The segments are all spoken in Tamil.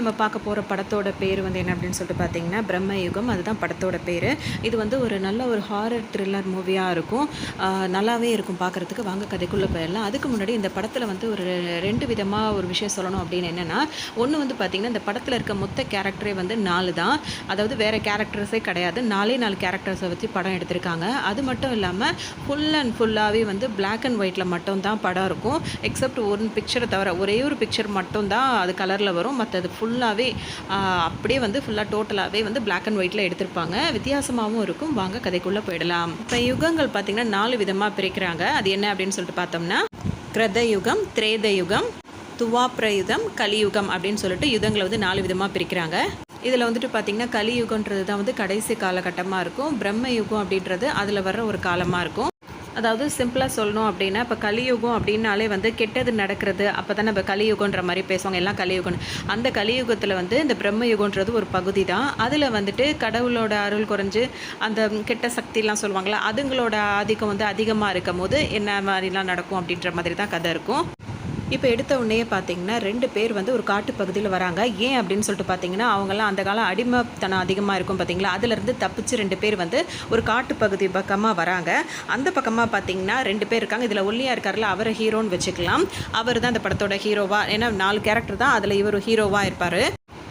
நம்ம பார்க்க போகிற படத்தோட பேர் வந்து என்ன அப்படின்னு சொல்லிட்டு பார்த்தீங்கன்னா பிரம்மயுகம். அதுதான் படத்தோட பேர். இது வந்து ஒரு நல்ல ஒரு ஹாரர் த்ரில்லர் மூவியாக இருக்கும். நல்லாவே இருக்கும் பார்க்குறதுக்கு. வாங்க கதைக்குள்ளே போயிடலாம். அதுக்கு முன்னாடி இந்த படத்தில் வந்து ஒரு 2 விதமாக ஒரு விஷயம் சொல்லணும் அப்படின்னு என்னென்னா, ஒன்று வந்து பார்த்திங்கன்னா இந்த படத்தில் இருக்க மொத்த கேரக்டரே வந்து 4 தான். அதாவது வேறு கேரக்டர்ஸே கிடையாது. 4 கேரக்டர்ஸை வச்சு படம் எடுத்திருக்காங்க. அது மட்டும் இல்லாமல் ஃபுல் அண்ட் ஃபுல்லாகவே வந்து பிளாக் அண்ட் ஒயிட்டில் மட்டும் தான் படம் இருக்கும். எக்ஸப்ட் ஒரு பிக்சரை தவிர ஒரே ஒரு பிக்சர் மட்டும் தான் அது கலரில் வரும். மற்றது ஃபுல்லாகவே அப்படியே வந்து ஃபுல்லாக டோட்டலாகவே வந்து பிளாக் அண்ட் ஒயிட்டில் எடுத்திருப்பாங்க. வித்தியாசமாகவும் இருக்கும். வாங்க கதைக்குள்ளே போயிடலாம். இப்போ யுகங்கள் பார்த்திங்கன்னா 4 விதமாக பிரிக்கிறாங்க. அது என்ன அப்படின்னு சொல்லிட்டு பார்த்தோம்னா, கிருதயுகம், திரேதயுகம், துவாப்ரயுகம், கலியுகம் அப்படின்னு சொல்லிட்டு யுகங்களை வந்து 4 விதமாக பிரிக்கிறாங்க. இதில் வந்துட்டு பார்த்திங்கன்னா கலியுகன்றது தான் வந்து கடைசி காலகட்டமாக இருக்கும். பிரம்மயுகம் அப்படின்றது அதில் வர்ற ஒரு காலமாக இருக்கும். அதாவது சிம்பிளாக சொல்லணும் அப்படின்னா, இப்போ கலியுகம் அப்படின்னாலே வந்து கெட்டது நடக்கிறது. அப்போ தான் நம்ம கலியுகன்ற மாதிரி பேசுவாங்க. எல்லாம் கலியுகம். அந்த கலியுகத்தில் வந்து இந்த பிரம்மயுகன்றது ஒரு பகுதி தான். அதில் வந்துட்டு கடவுளோட அருள் குறைஞ்சு அந்த கெட்ட சக்திலாம் சொல்லுவாங்களா, அதுங்களோட ஆதிக்கம் வந்து அதிகமாக இருக்கும் போது என்ன மாதிரிலாம் நடக்கும் அப்படின்ற மாதிரி தான் கதை இருக்கும். இப்போ எடுத்த உடனே பார்த்தீங்கன்னா 2 பேர் வந்து ஒரு காட்டுப்பகுதியில் வராங்க. ஏன் அப்படின்னு சொல்லிட்டு பார்த்தீங்கன்னா, அவங்கெல்லாம் அந்த காலம் அடிமைத்தனம் அதிகமாக இருக்கும் பார்த்தீங்களா, அதிலேருந்து தப்பிச்சு 2 பேர் வந்து ஒரு காட்டுப்பகுதி பக்கமாக வராங்க. அந்த பக்கமாக பார்த்தீங்கன்னா 2 பேர் இருக்காங்க. இதில் ஒல்லியாக இருக்கார்ல, அவரை ஹீரோன்னு வச்சுக்கலாம். அவர் தான் அந்த படத்தோட ஹீரோவாக. ஏன்னா 4 கேரக்டர் தான், அதில் இவர் ஹீரோவாக இருப்பார்.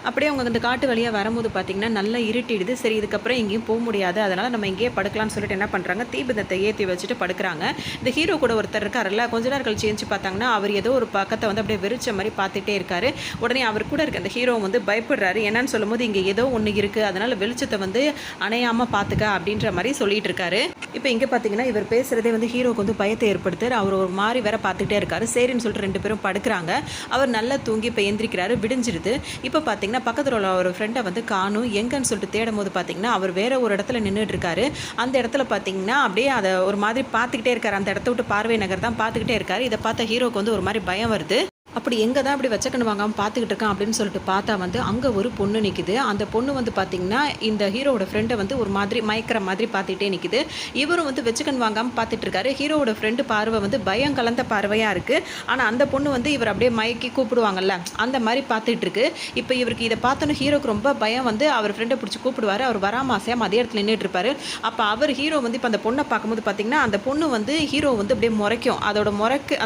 அப்படியே அவங்க இந்த காட்டு வழியாக வரும்போது பார்த்திங்கன்னா நல்லா இருட்டிடுது. சரி, இதுக்கப்புறம் எங்கேயும் போக முடியாது, அதனால் நம்ம இங்கேயே படுக்கலாம்னு சொல்லிட்டு என்ன பண்ணுறாங்க, தீபந்தத்தை ஏற்றி வச்சுட்டு படுக்கிறாங்க. இந்த ஹீரோ கூட ஒருத்தர் இருக்காருல்ல, கொஞ்ச நேரம் கழிச்சு சேஞ்சு பார்த்தாங்கன்னா அவர் ஏதோ ஒரு பக்கத்தை வந்து அப்படியே விரிச்ச மாதிரி பார்த்துட்டே இருக்காரு. உடனே அவர் கூட இருக்க அந்த ஹீரோ வந்து பயப்படுறாரு. என்னன்னு சொல்லும்போது, இங்கே ஏதோ ஒன்று இருக்குது, அதனால் வெளிச்சத்தை வந்து அணையாமல் பார்த்துக்க அப்படின்ற மாதிரி சொல்லிட்டு இருக்காரு. இப்போ இங்கே பார்த்தீங்கன்னா இவர் பேசுகிறதே வந்து ஹீரோக்கு வந்து பயத்தை ஏற்படுத்து. அவர் ஒரு மாதிரி வேற பார்த்துக்கிட்டே இருக்காரு. சரின்னு சொல்லிட்டு 2 பேரும் படுக்கிறாங்க. அவர் நல்லா தூங்கி இப்போ எந்திரிக்கிறாரு. விடிஞ்சிருது. இப்போ பார்த்தீங்கன்னா பக்கத்தில் உள்ள ஒரு ஃப்ரெண்டை வந்து காணும். எங்கன்னு சொல்லிட்டு தேடும் போது பார்த்தீங்கன்னா அவர் வேற ஒரு இடத்துல நின்றுட்டு இருக்காரு. அந்த இடத்துல பார்த்தீங்கன்னா அப்படியே அதை ஒரு மாதிரி பார்த்துக்கிட்டே இருக்காரு. அந்த இடத்த விட்டு பார்வை நகர் தான் பார்த்துக்கிட்டே இருக்காரு. இதை பார்த்த ஹீரோக்கு வந்து ஒரு மாதிரி பயம் வருது. அப்படி எங்கே தான் அப்படி வச்சக்கண்ணு வாங்காமல் பார்த்துக்கிட்டு இருக்கான் அப்படின்னு சொல்லிட்டு பார்த்தா வந்து அங்கே ஒரு பொண்ணு நிற்குது. அந்த பொண்ணு வந்து பார்த்திங்கன்னா இந்த ஹீரோவோட ஃப்ரெண்டை வந்து ஒரு மாதிரி மயக்கிற மாதிரி பார்த்துக்கிட்டே நிற்குது. இவரும் வந்து வச்சுக்கண் வாங்காமல் பார்த்துட்டு இருக்காரு. ஹீரோவோட ஃப்ரெண்டு பார்வை வந்து பயம் கலந்த பார்வையாக இருக்குது. ஆனால் அந்த பொண்ணு வந்து இவர் அப்படியே மயக்கி கூப்பிடுவாங்கல்ல, அந்த மாதிரி பார்த்துட்டு இருக்கு. இப்போ இவருக்கு இதை பார்த்தோன்னு ஹீரோக்கு ரொம்ப பயம் வந்து அவர் ஃப்ரெண்டை பிடிச்சி கூப்பிடுவார். அவர் வராமல் அசையாமல் அதே இடத்துல நின்றுட்டு இருப்பார். அப்போ அவர் ஹீரோ வந்து இப்போ அந்த பொண்ணை பார்க்கும்போது பார்த்திங்கன்னா அந்த பொண்ணு வந்து ஹீரோ வந்து அப்படியே முறைக்கும். அதோட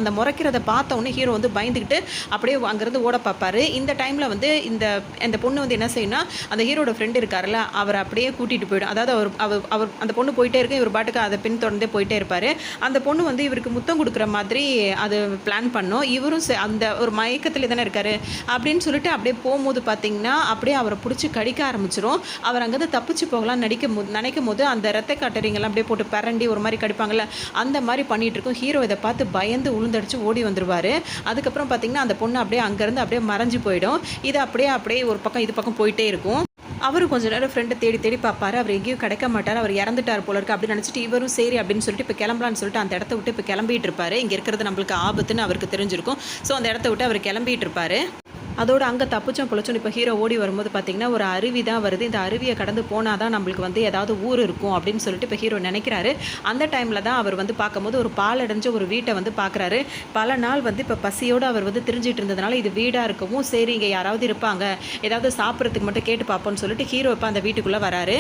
அந்த முறைக்கிறத பார்த்தோன்னே ஹீரோ வந்து பயந்துக்கிட்டு அப்படியே அங்கேருந்து ஓட பார்ப்பாரு. இந்த டைமில் வந்து இந்த பொண்ணு வந்து என்ன செய்யணும்னா, அந்த ஹீரோட ஃப்ரெண்டு இருக்காருல்ல, அவர் அப்படியே கூட்டிகிட்டு போயிடும். அதாவது அவர் அந்த பொண்ணு போயிட்டே இருக்கு, இவர் பாட்டுக்கு அதை பின் தொடர்ந்தே போயிட்டே இருப்பார். அந்த பொண்ணு வந்து இவருக்கு முத்தம் கொடுக்குற மாதிரி அது பிளான் பண்ணோம். இவரும் அந்த ஒரு மயக்கத்தில் தானே இருக்காரு அப்படின்னு சொல்லிட்டு அப்படியே போகும்போது பார்த்தீங்கன்னா அப்படியே அவரை பிடிச்சி கடிக்க ஆரம்பிச்சிடும். அவர் அங்கேருந்து தப்பிச்சு போகலாம் நினைக்கும் போது அந்த ரத்த காட்டறிங்கெல்லாம் அப்படியே போட்டு பரண்டி ஒரு மாதிரி கடிப்பாங்கள்ல, அந்த மாதிரி பண்ணிகிட்டு இருக்கும். ஹீரோ இதை பார்த்து பயந்து உளுந்தடிச்சு ஓடி வந்துடுவார். அதுக்கப்புறம் பார்த்தீங்கன்னா அந்த பொண்ணு அப்படியே அங்கேருந்து அப்படியே மறைஞ்சு போயிடும். இது அப்படியே ஒரு பக்கம் இது பக்கம் போயிட்டே இருக்கும். அவரும் கொஞ்ச நேரம் ஃப்ரெண்டை தேடி பார்ப்பாரு. அவர் எங்கேயும் கிடைக்க மாட்டார். அவர் இறந்துட்டார் போல இருக்கு அப்படின்னு நினச்சிட்டு இவரும் சரி அப்படின்னு சொல்லிட்டு இப்போ கிளம்பலான்னு சொல்லிட்டு அந்த இடத்த விட்டு இப்போ கிளம்பிட்டு இருப்பாரு. இங்கே இருக்கிறது நம்மளுக்கு ஆபத்துன்னு அவருக்கு தெரிஞ்சிருக்கும். ஸோ அந்த இடத்த விட்டு அவர் கிளம்பிட்டு இருப்பாரு. அதோடு அங்கே தப்பிச்சோம் பொழைச்சோம் இப்போ ஹீரோ ஓடி வரும்போது பார்த்திங்கன்னா ஒரு அருவி தான் வருது. இந்த அருவியை கடந்து போனால் தான் நம்மளுக்கு வந்து ஏதாவது ஊர் இருக்கும் அப்படின்னு சொல்லிட்டு இப்போ ஹீரோ நினைக்கிறாரு. அந்த டைமில் தான் அவர் வந்து பார்க்கும்போது ஒரு பாலடைஞ்ச ஒரு வீட்டை வந்து பார்க்குறாரு. பல நாள் வந்து இப்போ பசியோடு அவர் வந்து திரிஞ்சிட்டு இருந்ததுனால இது வீடாக இருக்கவும் சரி இங்கே யாராவது இருப்பாங்க, ஏதாவது சாப்பிட்றதுக்கு மட்டும் கேட்டு பார்ப்போம்னு சொல்லிட்டு ஹீரோ இப்போ அந்த வீட்டுக்குள்ளே வராரு.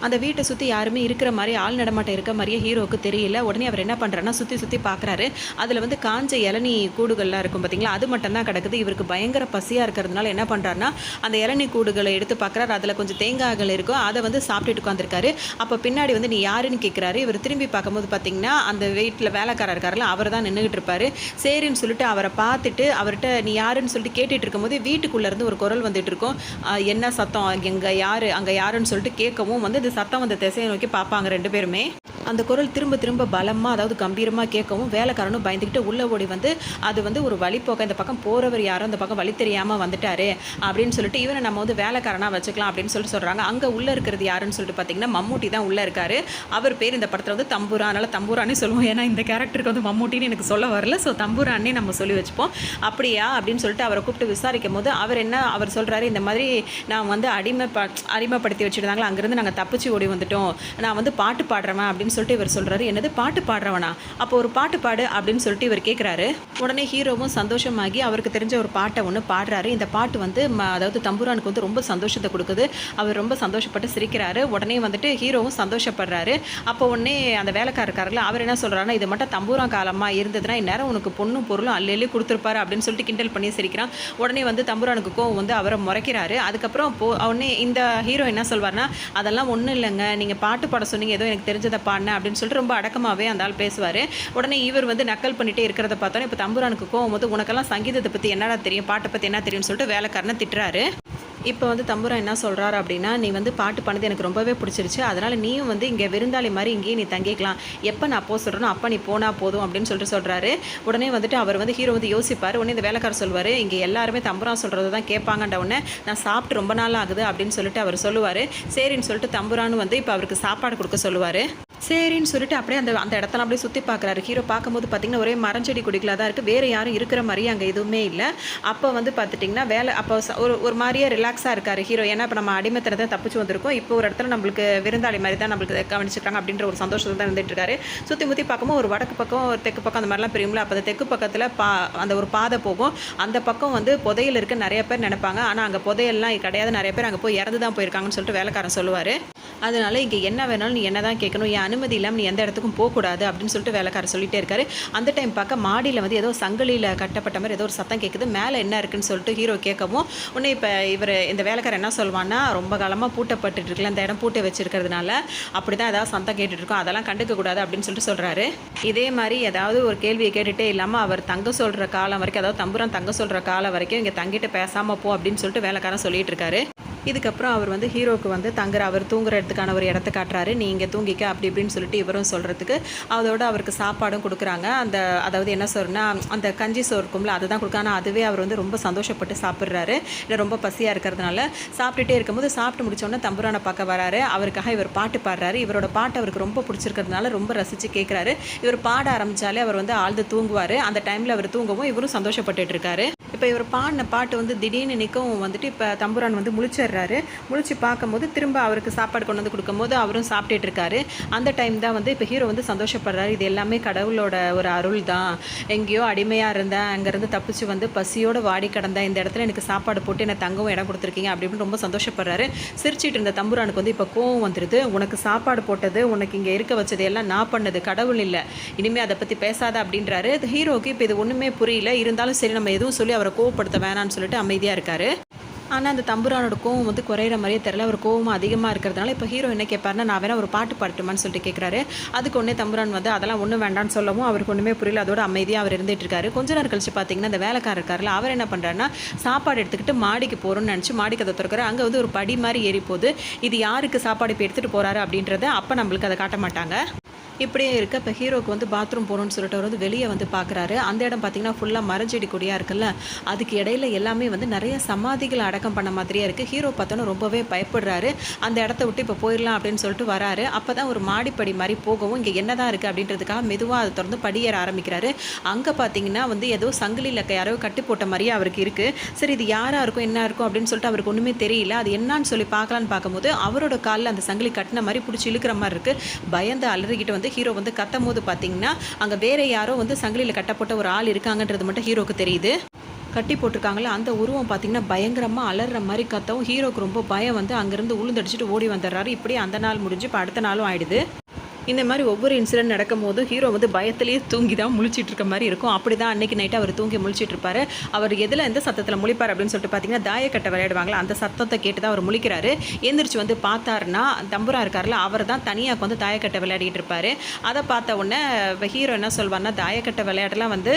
அந்த வீட்டை சுற்றி யாருமே இருக்கிற மாதிரி ஆள் நடமாட்டம் இருக்க மாதிரியே ஹீரோவுக்கு தெரியல. உடனே அவர் என்ன பண்ணுறாருன்னா சுற்றி பார்க்குறாரு. அதில் வந்து காஞ்ச இளநீ கூடுகள்லாம் இருக்கும் பார்த்தீங்களா, அது மட்டும் தான் கிடக்குது. இவருக்கு பயங்கர பசியாக இருக்கிறதுனால என்ன பண்ணுறாருன்னா அந்த இளநீ கூடுகளை எடுத்து பார்க்குறாரு. அதில் கொஞ்சம் தேங்காய்கள் இருக்கும். அதை வந்து சாப்பிட்டுட்டு உட்காந்துருக்காரு. அப்போ பின்னாடி வந்து நீ யாருன்னு கேட்குறாரு. இவர் திரும்பி பார்க்கும்போது பார்த்தீங்கன்னா அந்த வீட்டில் வேலைக்காரர் இருக்காருல, அவர் தான் நின்றுக்கிட்டு இருப்பார். சரின்னு சொல்லிட்டு அவரை பார்த்துட்டு அவர்கிட்ட நீ யாருன்னு சொல்லிட்டு கேட்டுட்டு இருக்கும்போது வீட்டுக்குள்ளேருந்து ஒரு குரல் வந்துட்டு இருக்கும். என்ன சத்தம், அங்கே யாருன்னு சொல்லிட்டு கேட்கவும் வந்து சத்தம் வந்த திசையை நோக்கி பார்ப்பாங்க 2 பேருமே. அந்த குரல் திரும்ப பலமாக அதாவது கம்பீரமாக கேட்கவும் வேலைக்காரனும் பயந்துக்கிட்டு உள்ளே ஓடி வந்து அது வந்து ஒரு வழி போக்க இந்த பக்கம் போகிறவர் யாரும் அந்த பக்கம் வழி தெரியாமல் வந்துட்டாரு அப்படின்னு சொல்லிட்டு இவனை நம்ம வந்து வேலைக்காரனாக வச்சுக்கலாம் அப்படின்னு சொல்லிட்டு சொல்கிறாங்க. அங்கே உள்ளே இருக்கிறது யாருன்னு சொல்லிட்டு பார்த்தீங்கன்னா மம்மூட்டி தான் உள்ளே இருக்காரு. அவர் பேர் இந்த படத்தில் வந்து தம்பூரா, அதனால் தம்பூரானே சொல்லுவோம். ஏன்னா இந்த கேரக்டருக்கு வந்து மம்மூட்டின்னு எனக்கு சொல்ல வரல. ஸோ தம்பூரானே நம்ம சொல்லி வச்சுப்போம். அப்படியா அப்படின்னு சொல்லிட்டு அவரை கூப்பிட்டு விசாரிக்கும் போது அவர் சொல்கிறாரு, இந்த மாதிரி நான் வந்து அடிமைப்படுத்தி வச்சுருந்தாங்களா, அங்கேருந்து நாங்கள் தப்பிச்சு ஓடி வந்துட்டோம், நான் வந்து பாட்டு பாடுறவன் அப்படின்னு அப்படின்னு சொல்லிட்டு இவர் சொல்கிறாரு. என்னது பாட்டு பாடுறவனா? அப்போ ஒரு பாட்டு பாடு அப்படின்னு சொல்லிட்டு இவர் கேட்குறாரு. உடனே ஹீரோவும் சந்தோஷமாகி அவருக்கு தெரிஞ்ச ஒரு பாட்டை ஒன்று பாடுறாரு. இந்த பாட்டு வந்து அதாவது தம்புரானுக்கு வந்து ரொம்ப சந்தோஷத்தை கொடுக்குது. அவர் ரொம்ப சந்தோஷப்பட்டு சிரிக்கிறாரு. உடனே வந்துட்டு ஹீரோவும் சந்தோஷப்படுறாரு. அப்போ உடனே அந்த வேலைக்காரர் இருக்காருல்ல, அவர் என்ன சொல்கிறாருன்னா, இது மட்டும் தம்பூரா காலமாக இருந்ததுன்னா இந்நேரம் உனக்கு பொண்ணும் பொருளும் அள்ளி கொடுத்துருப்பாரு அப்படின்னு சொல்லிட்டு கிண்டல் பண்ணி சிரிக்கிறான். உடனே வந்து தம்புரானுக்கு கோவம் வந்து அவரை முறைக்கிறாரு. அதுக்கப்புறம் உடனே இந்த ஹீரோ என்ன சொல்வார்னா, அதெல்லாம் ஒன்றும் இல்லைங்க, நீங்கள் பாட்டு பாட சொன்னீங்க, ஏதோ எனக்கு தெரிஞ்சதை பாடினேன் அப்படின்னு சொல்லிட்டு ரொம்ப அடக்கமாகவே அந்த ஆள் பேசுவார். உடனே இவர் வந்து நக்கல் பண்ணிகிட்டே இருக்கிறத பார்த்தோன்னா இப்போ தம்புரானுக்கு கோவம் வந்து, உனக்கெல்லாம் சங்கீதத்தை பற்றி என்னடா தெரியும், பாட்டை பற்றி என்ன தெரியும்னு சொல்லிட்டு வேலைக்காரனை திட்டுறாரு. இப்போ வந்து தம்புரான் என்ன சொல்கிறாரு அப்படின்னா, நீ வந்து பாட்டு பண்ணது எனக்கு ரொம்பவே பிடிச்சிருச்சு, அதனால் நீயும் வந்து இங்கே விருந்தாளி மாதிரி இங்கேயே நீ தங்கிக்கலாம், எப்போ நான் போக சொல்கிறேனோ அப்போ நீ போனால் போதும் அப்படின்னு சொல்கிறாரு. உடனே வந்துட்டு அவர் வந்து ஹீரோ வந்து யோசிப்பார். உடனே இந்த வேலைக்காரர் சொல்லுவார், இங்கே எல்லாருமே தம்புரான் சொல்கிறது தான் கேட்பாங்கன்ற உடனே நான் சாப்பிட்டு ரொம்ப நாள் ஆகுது அப்படின்னு சொல்லிட்டு அவர் சொல்லுவார். சரின்னு சொல்லிட்டு தம்புரான்னு வந்து இப்போ அவருக்கு சாப்பாடு கொடுக்க சொல்லுவார். சரின்னு சொல்லிட்டு அப்படியே அந்த இடத்துல அப்படியே சுற்றி பார்க்குறாரு. ஹீரோ பார்க்கும்போது பார்த்திங்கன்னா ஒரே மரஞ்செடி கொடிகளாக தான் இருக்குது, வேறு யாரும் இருக்கிற மாதிரி அங்கே எதுவுமே இல்லை. அப்போ வந்து பார்த்துட்டிங்கன்னா அப்போ ஒரு மாதிரியே ரிலாக்ஸாக இருக்கார் ஹீரோ. ஏன்னா இப்போ நம்ம அடிமைத்தனத்தை தப்பிச்சு வந்திருக்கோம், இப்போ ஒரு இடத்துல நம்மளுக்கு விருந்தாளி மாதிரி தான் நம்மளுக்கு கவனிச்சுக்கிறாங்க அப்படின்ற ஒரு சந்தோஷத்தில் தான் இருந்துட்டு இருக்காரு. சுற்றி முற்றி பார்க்கும்போது ஒரு வடக்கு பக்கம் ஒரு தெற்கு பக்கம் அந்த மாதிரிலாம் பிரியும்ல, அப்போ அந்த தெற்கு பக்கத்தில் அந்த ஒரு பாதை போகும். அந்த பக்கம் வந்து புதையல் இருக்க நிறைய பேர் நினைப்பாங்க, ஆனால் அங்கே புதையல்லாம் கிடையாது, நிறைய பேர் அங்கே போய் இறந்து தான் போயிருக்காங்கன்னு சொல்லிட்டு வேலைக்காரன் சொல்லுவார். அதனால இங்கே என்ன வேணாலும் நீ என்ன தான் கேட்கணும், என் அனுமதி இல்லாமல் நீ எந்த இடத்துக்கும் போகக்கூடாது அப்படின்னு சொல்லிட்டு வேலைக்காரர் சொல்லிட்டே இருக்காரு. அந்த டைம் பார்க்க மாடியில் வந்து ஏதோ சங்கிலியில் கட்டப்பட்ட மாதிரி ஏதோ ஒரு சத்தம் கேட்குது. மேலே என்ன இருக்குன்னு சொல்லிட்டு ஹீரோ கேட்கவும் உடனே இப்போ இந்த வேலைக்காரர் என்ன சொல்வான்னா, ரொம்ப காலமாக பூட்டப்பட்டு இருக்குல்ல, இந்த இடம் பூட்டை வச்சிருக்கிறதுனால அப்படி தான் ஏதாவது சத்தம் கேட்டுட்ருக்கோம், அதெல்லாம் கண்டுக்கக்கூடாது அப்படின்னு சொல்லிட்டு சொல்கிறாரு. இதே மாதிரி ஏதாவது ஒரு கேள்வியை கேட்டுகிட்டே இல்லாமல் அவர் தங்க சொல்கிற காலம் வரைக்கும், அதாவது தம்புரான் தங்க சொல்கிற காலம் வரைக்கும் இங்கே தங்கிட்டு பேசாமல் போ அப்படின்னு சொல்லிட்டு வேலைக்காரன் சொல்லிட்டு இருக்காரு. இதுக்கப்புறம் அவர் வந்து ஹீரோக்கு வந்து அவர் தூங்குற இடத்துக்கான ஒரு இடத்த காட்டுறாரு. நீ இங்கே தூங்கிக்க அப்படி இப்படின்னு சொல்லிட்டு இவரும் சொல்கிறதுக்கு அதோட அவருக்கு சாப்பாடும் கொடுக்குறாங்க. அதாவது என்ன சொல்றேன்னா, அந்த கஞ்சி சோறு இருக்கும்ல அதை தான் கொடுக்க. ஆனால் அதுவே அவர் வந்து ரொம்ப சந்தோஷப்பட்டு சாப்பிட்றாரு. இல்லை ரொம்ப பசியாக இருக்கிறதுனால சாப்பிட்டுட்டே இருக்கும்போது சாப்பிட்டு முடிச்சோடனே தம்புரானை பார்க்க வராரு. அவருக்காக இவர் பாட்டு பாடுறாரு. இவரோட பாட்டு அவருக்கு ரொம்ப பிடிச்சிருக்கிறதுனால ரொம்ப ரசித்து கேட்குறாரு. இவர் பாட ஆரம்பித்தாலே அவர் வந்து ஆழ்ந்து தூங்குவார். அந்த டைமில் அவர் தூங்கவும் இவரும் சந்தோஷப்பட்டுட்டு இருக்காரு. இப்போ இவர் பாடின பாட்டு வந்து திடீர்னு நிற்கவும் வந்துட்டு இப்போ தம்புரான் வந்து முழிச்சிடுறாரு. முழிச்சு பார்க்கும்போது திரும்ப அவருக்கு சாப்பாடு கொண்டு வந்து கொடுக்கும்போது அவரும் சாப்பிட்டுட்டு இருக்காரு. அந்த டைம் தான் வந்து இப்போ ஹீரோ வந்து சந்தோஷப்படுறாரு. இது எல்லாமே கடவுளோட ஒரு அருள் தான், எங்கேயோ அடிமையாக இருந்தேன், அங்கேருந்து தப்பிச்சு வந்து பசியோடு வாடி கிடந்தேன், இந்த இடத்துல எனக்கு சாப்பாடு போட்டு என்னை தங்கவும் இடம் கொடுத்துருக்கீங்க அப்படின்னு ரொம்ப சந்தோஷப்படுறாரு. சிரிச்சிட்டு இருந்த தம்புரானுக்கு வந்து இப்போ கோவம் வந்துடுது. உனக்கு சாப்பாடு போட்டது, உனக்கு இங்கே இருக்க வச்சது எல்லாம் நான் பண்ணது, கடவுள் இல்லை, இனிமேல் அதை பற்றி பேசாத அப்படின்றாரு. ஹீரோக்கு இப்போ இது ஒன்றுமே புரியல. இருந்தாலும் சரி நம்ம எதுவும் சொல்லி அவரை கோவப்படுத்த வேணான்னு சொல்லிட்டு அமைதியாக இருக்காரு. ஆனால் அந்த தம்புரானோட கோவம் வந்து குறையிற மாதிரியே தெரியல. அவர் கோவமாக அதிகமாக இருக்கிறதுனால இப்போ ஹீரோ என்ன கேட்பாருன்னா, நான் வேணா ஒரு பாட்டு பாட்டுமான்னு சொல்லிட்டு கேட்குறாரு. அதுக்கு ஒன்றே தம்புரான் வந்து அதெல்லாம் ஒன்றும் வேண்டான்னு சொல்லவும் அவருக்கு ஒன்றுமே புரியல. அதோட அமைதியாக அவர் இருந்துகிட்டு இருக்காரு. கொஞ்ச நேரம் கழிச்சு பார்த்தீங்கன்னா அந்த வேலைக்காரர் இருக்காருல, அவர் என்ன பண்ணுறாருன்னா சாப்பாடு எடுத்துக்கிட்டு மாடிக்கு போகிறோன்னு நினச்சி மாடிக்கு அதை திறக்கிறாரு. அங்கே வந்து ஒரு படி மாதிரி ஏறி போகுது. இது யாருக்கு சாப்பாடு இப்போ எடுத்துகிட்டு போகிறாரு அப்படின்றத அப்போ நம்மளுக்கு அதை காட்ட மாட்டாங்க. இப்படியே இருக்க இப்போ ஹீரோக்கு வந்து பாத்ரூம் போகணுன்னு சொல்லிட்டு அவர் வந்து வெளியே வந்து பார்க்குறாரு. அந்த இடம் பார்த்திங்கன்னா ஃபுல்லாக மரஞ்செடி கொடியாக இருக்குல்ல, அதுக்கு இடையில எல்லாமே வந்து நிறைய சமாதிகளை அடக்கம் பண்ண மாதிரியே இருக்குது. ஹீரோ பார்த்தோன்னா ரொம்பவே பயப்படுறாரு. அந்த இடத்த விட்டு இப்போ போயிடலாம் அப்படின்னு சொல்லிட்டு வராரு. அப்போ தான் ஒரு மாடிப்படி மாதிரி போகவும் இங்கே என்ன தான் இருக்குது அப்படின்றதுக்காக மெதுவாக அதை திறந்து படியேற ஆரம்பிக்கிறாரு. அங்கே பார்த்தீங்கன்னா வந்து ஏதோ சங்கிலியில் யாரோ கட்டி போட்ட மாதிரியே அவருக்கு இருக்குது. சரி இது யாராக இருக்கும் என்ன இருக்கும் அப்படின்னு சொல்லிட்டு அவருக்கு ஒன்றுமே தெரியல. அது என்னான்னு சொல்லி பார்க்கலான்னு பார்க்கும்போது அவரோட காலில் அந்த சங்கிலி கட்டின மாதிரி பிடிச்சி இழுக்கிற மாதிரி இருக்குது. பயந்து அலறிக்கிட்டு வந்து ஹீரோ வந்து கத்தும் போது பார்த்தீங்கன்னா அங்கே வேற யாரோ வந்து சங்கிலியில் கட்டப்பட்ட ஒரு ஆள் இருக்காங்கன்றது மட்டும் ஹீரோக்கு தெரியுது. கட்டி போட்டிருக்காங்களே அந்த உருவம் பார்த்தீங்கன்னா பயங்கரமாக அலற மாதிரி கத்தவும் ஹீரோக்கு ரொம்ப பயம் வந்து அங்கேருந்து உளுந்தடிச்சிட்டு ஓடி வந்துடுறாரு. இப்படி அந்த நாள் முடிஞ்சு இப்போ அடுத்த நாளும் ஆயிடுது. இந்த மாதிரி ஒவ்வொரு இன்சிடென்ட் நடக்கும் போது ஹீரோ வந்து பயத்திலேயே தூங்கி தான் முழிச்சிட்டு இருக்க மாதிரி இருக்கும். அப்படி தான் அன்றைக்கி நைட்டு அவர் தூங்கி முழிச்சிட்டு இருப்பார். அவர் எதில் எந்த சத்தத்தில் முழிப்பார் அப்படின்னு சொல்லிட்டு பார்த்தீங்கன்னா தாயக்கட்டை விளையாடுவாங்களா, அந்த சத்தத்தை கேட்டு தான் அவர் முழிக்கிறாரு. எந்திரிச்சு வந்து பார்த்தாருன்னா தம்புரா இருக்கார்ல, அவர் தான் தனியாக வந்து தாயக்கட்டை விளையாடிட்டு இருப்பார். அதை பார்த்த உடனே ஹீரோ என்ன சொல்வார்னா, தாயக்கட்டை விளையாடலாம் வந்து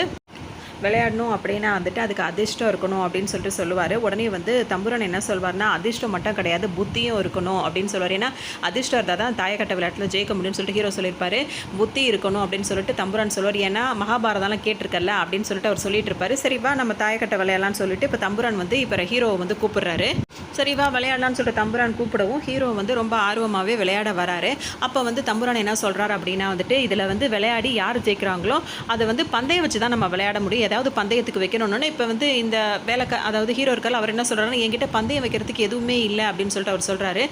விளையாடணும் அப்படின்னா வந்துட்டு அதுக்கு அதிர்ஷ்டம் இருக்கணும் அப்படின்னு சொல்லிட்டு சொல்லுவார். உடனே வந்து தம்புரான் என்ன சொல்வார்னா, அதிர்ஷ்டம் மட்டும் கிடையாது புத்தியும் இருக்கணும் அப்படின்னு சொல்லுவார். ஏன்னா அதிர்ஷ்டம் இருந்தால் தான் தாயக்கட்டை விளையாட்டில் ஜெயிக்க முடியும்னு சொல்லிட்டு ஹீரோ சொல்லியிருப்பார். புத்தி இருக்கணும் அப்படின்னு சொல்லிட்டு தம்புரான் சொல்லுவார். ஏன்னா மகாபாரதம்லாம் கேட்டிருக்கல அப்படின்னு சொல்லிட்டு அவர் சொல்லிட்டு இருப்பார். சரிவா நம்ம தாயக்கட்டை விளையாடலான்னு சொல்லிட்டு இப்போ தம்புரான் வந்து இப்போ ஹீரோவை வந்து கூப்பிடுறாரு. சரிவா விளையாடலான்னு சொல்லிட்டு தம்புரான் கூப்பிடவும் ஹீரோ வந்து ரொம்ப ஆர்வமாகவே விளையாட வராரு. அப்போ வந்து தம்புரான் என்ன சொல்கிறார் அப்படின்னா வந்துட்டு இதில் வந்து விளையாடி யார் ஜெயிக்கிறாங்களோ அதை வந்து பந்தயம் வச்சு தான் நம்ம விளையாட முடியும், ஏதாவது பந்தயத்துக்கு வைக்கணும்னு இப்போ வந்து இந்த அதாவது ஹீரோ இருக்கால் அவர் என்ன சொல்கிறாருன்னா என்கிட்ட பந்தயம் வைக்கிறதுக்கு எதுவுமே இல்லை அப்படின்னு சொல்லிட்டு அவர் சொல்கிறாரு.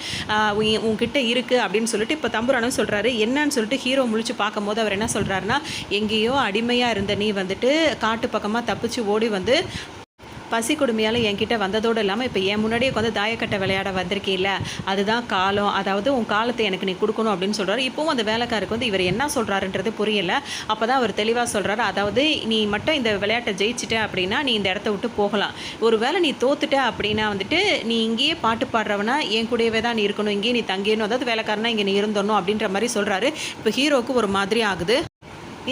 உங்ககிட்ட இருக்குது அப்படின்னு சொல்லிட்டு இப்போ தம்புரானும் சொல்கிறாரு. என்னன்னு சொல்லிட்டு ஹீரோ முழிச்சு பார்க்கும்போது அவர் என்ன சொல்கிறாருன்னா, எங்கேயோ அடிமையாக இருந்த நீ வந்துட்டு காட்டு பக்கமாக தப்பிச்சு ஓடி வந்து பசி கொடுமையால் என்கிட்ட வந்ததோடு இல்லாமல் இப்போ என் முன்னாடியே வந்து தாயக்கட்டை விளையாட வந்திருக்கீல்ல, அதுதான் காலம், அதாவது உன் காலத்தை எனக்கு நீ கொடுக்கணும் அப்படின்னு சொல்கிறாரு. இப்போவும் அந்த வேலைக்காருக்கு வந்து இவர் என்ன சொல்கிறாருன்றது புரியல. அப்போ தான் அவர் தெளிவாக சொல்கிறாரு, அதாவது நீ மட்டும் இந்த விளையாட்டை ஜெயிச்சிட்ட அப்படின்னா நீ இந்த இடத்த விட்டு போகலாம், ஒரு வேளை நீ தோத்துட்ட அப்படின்னா வந்துட்டு நீ இங்கேயே பாட்டு பாடுறவனா என் கூடவே தான் நீ இருக்கணும், இங்கேயே நீ தங்கிடணும், அதாவது வேலைக்காரனா இங்கே நீ இருந்தணும் அப்படின்ற மாதிரி சொல்கிறாரு. இப்போ ஹீரோவுக்கு ஒரு மாதிரி ஆகுது.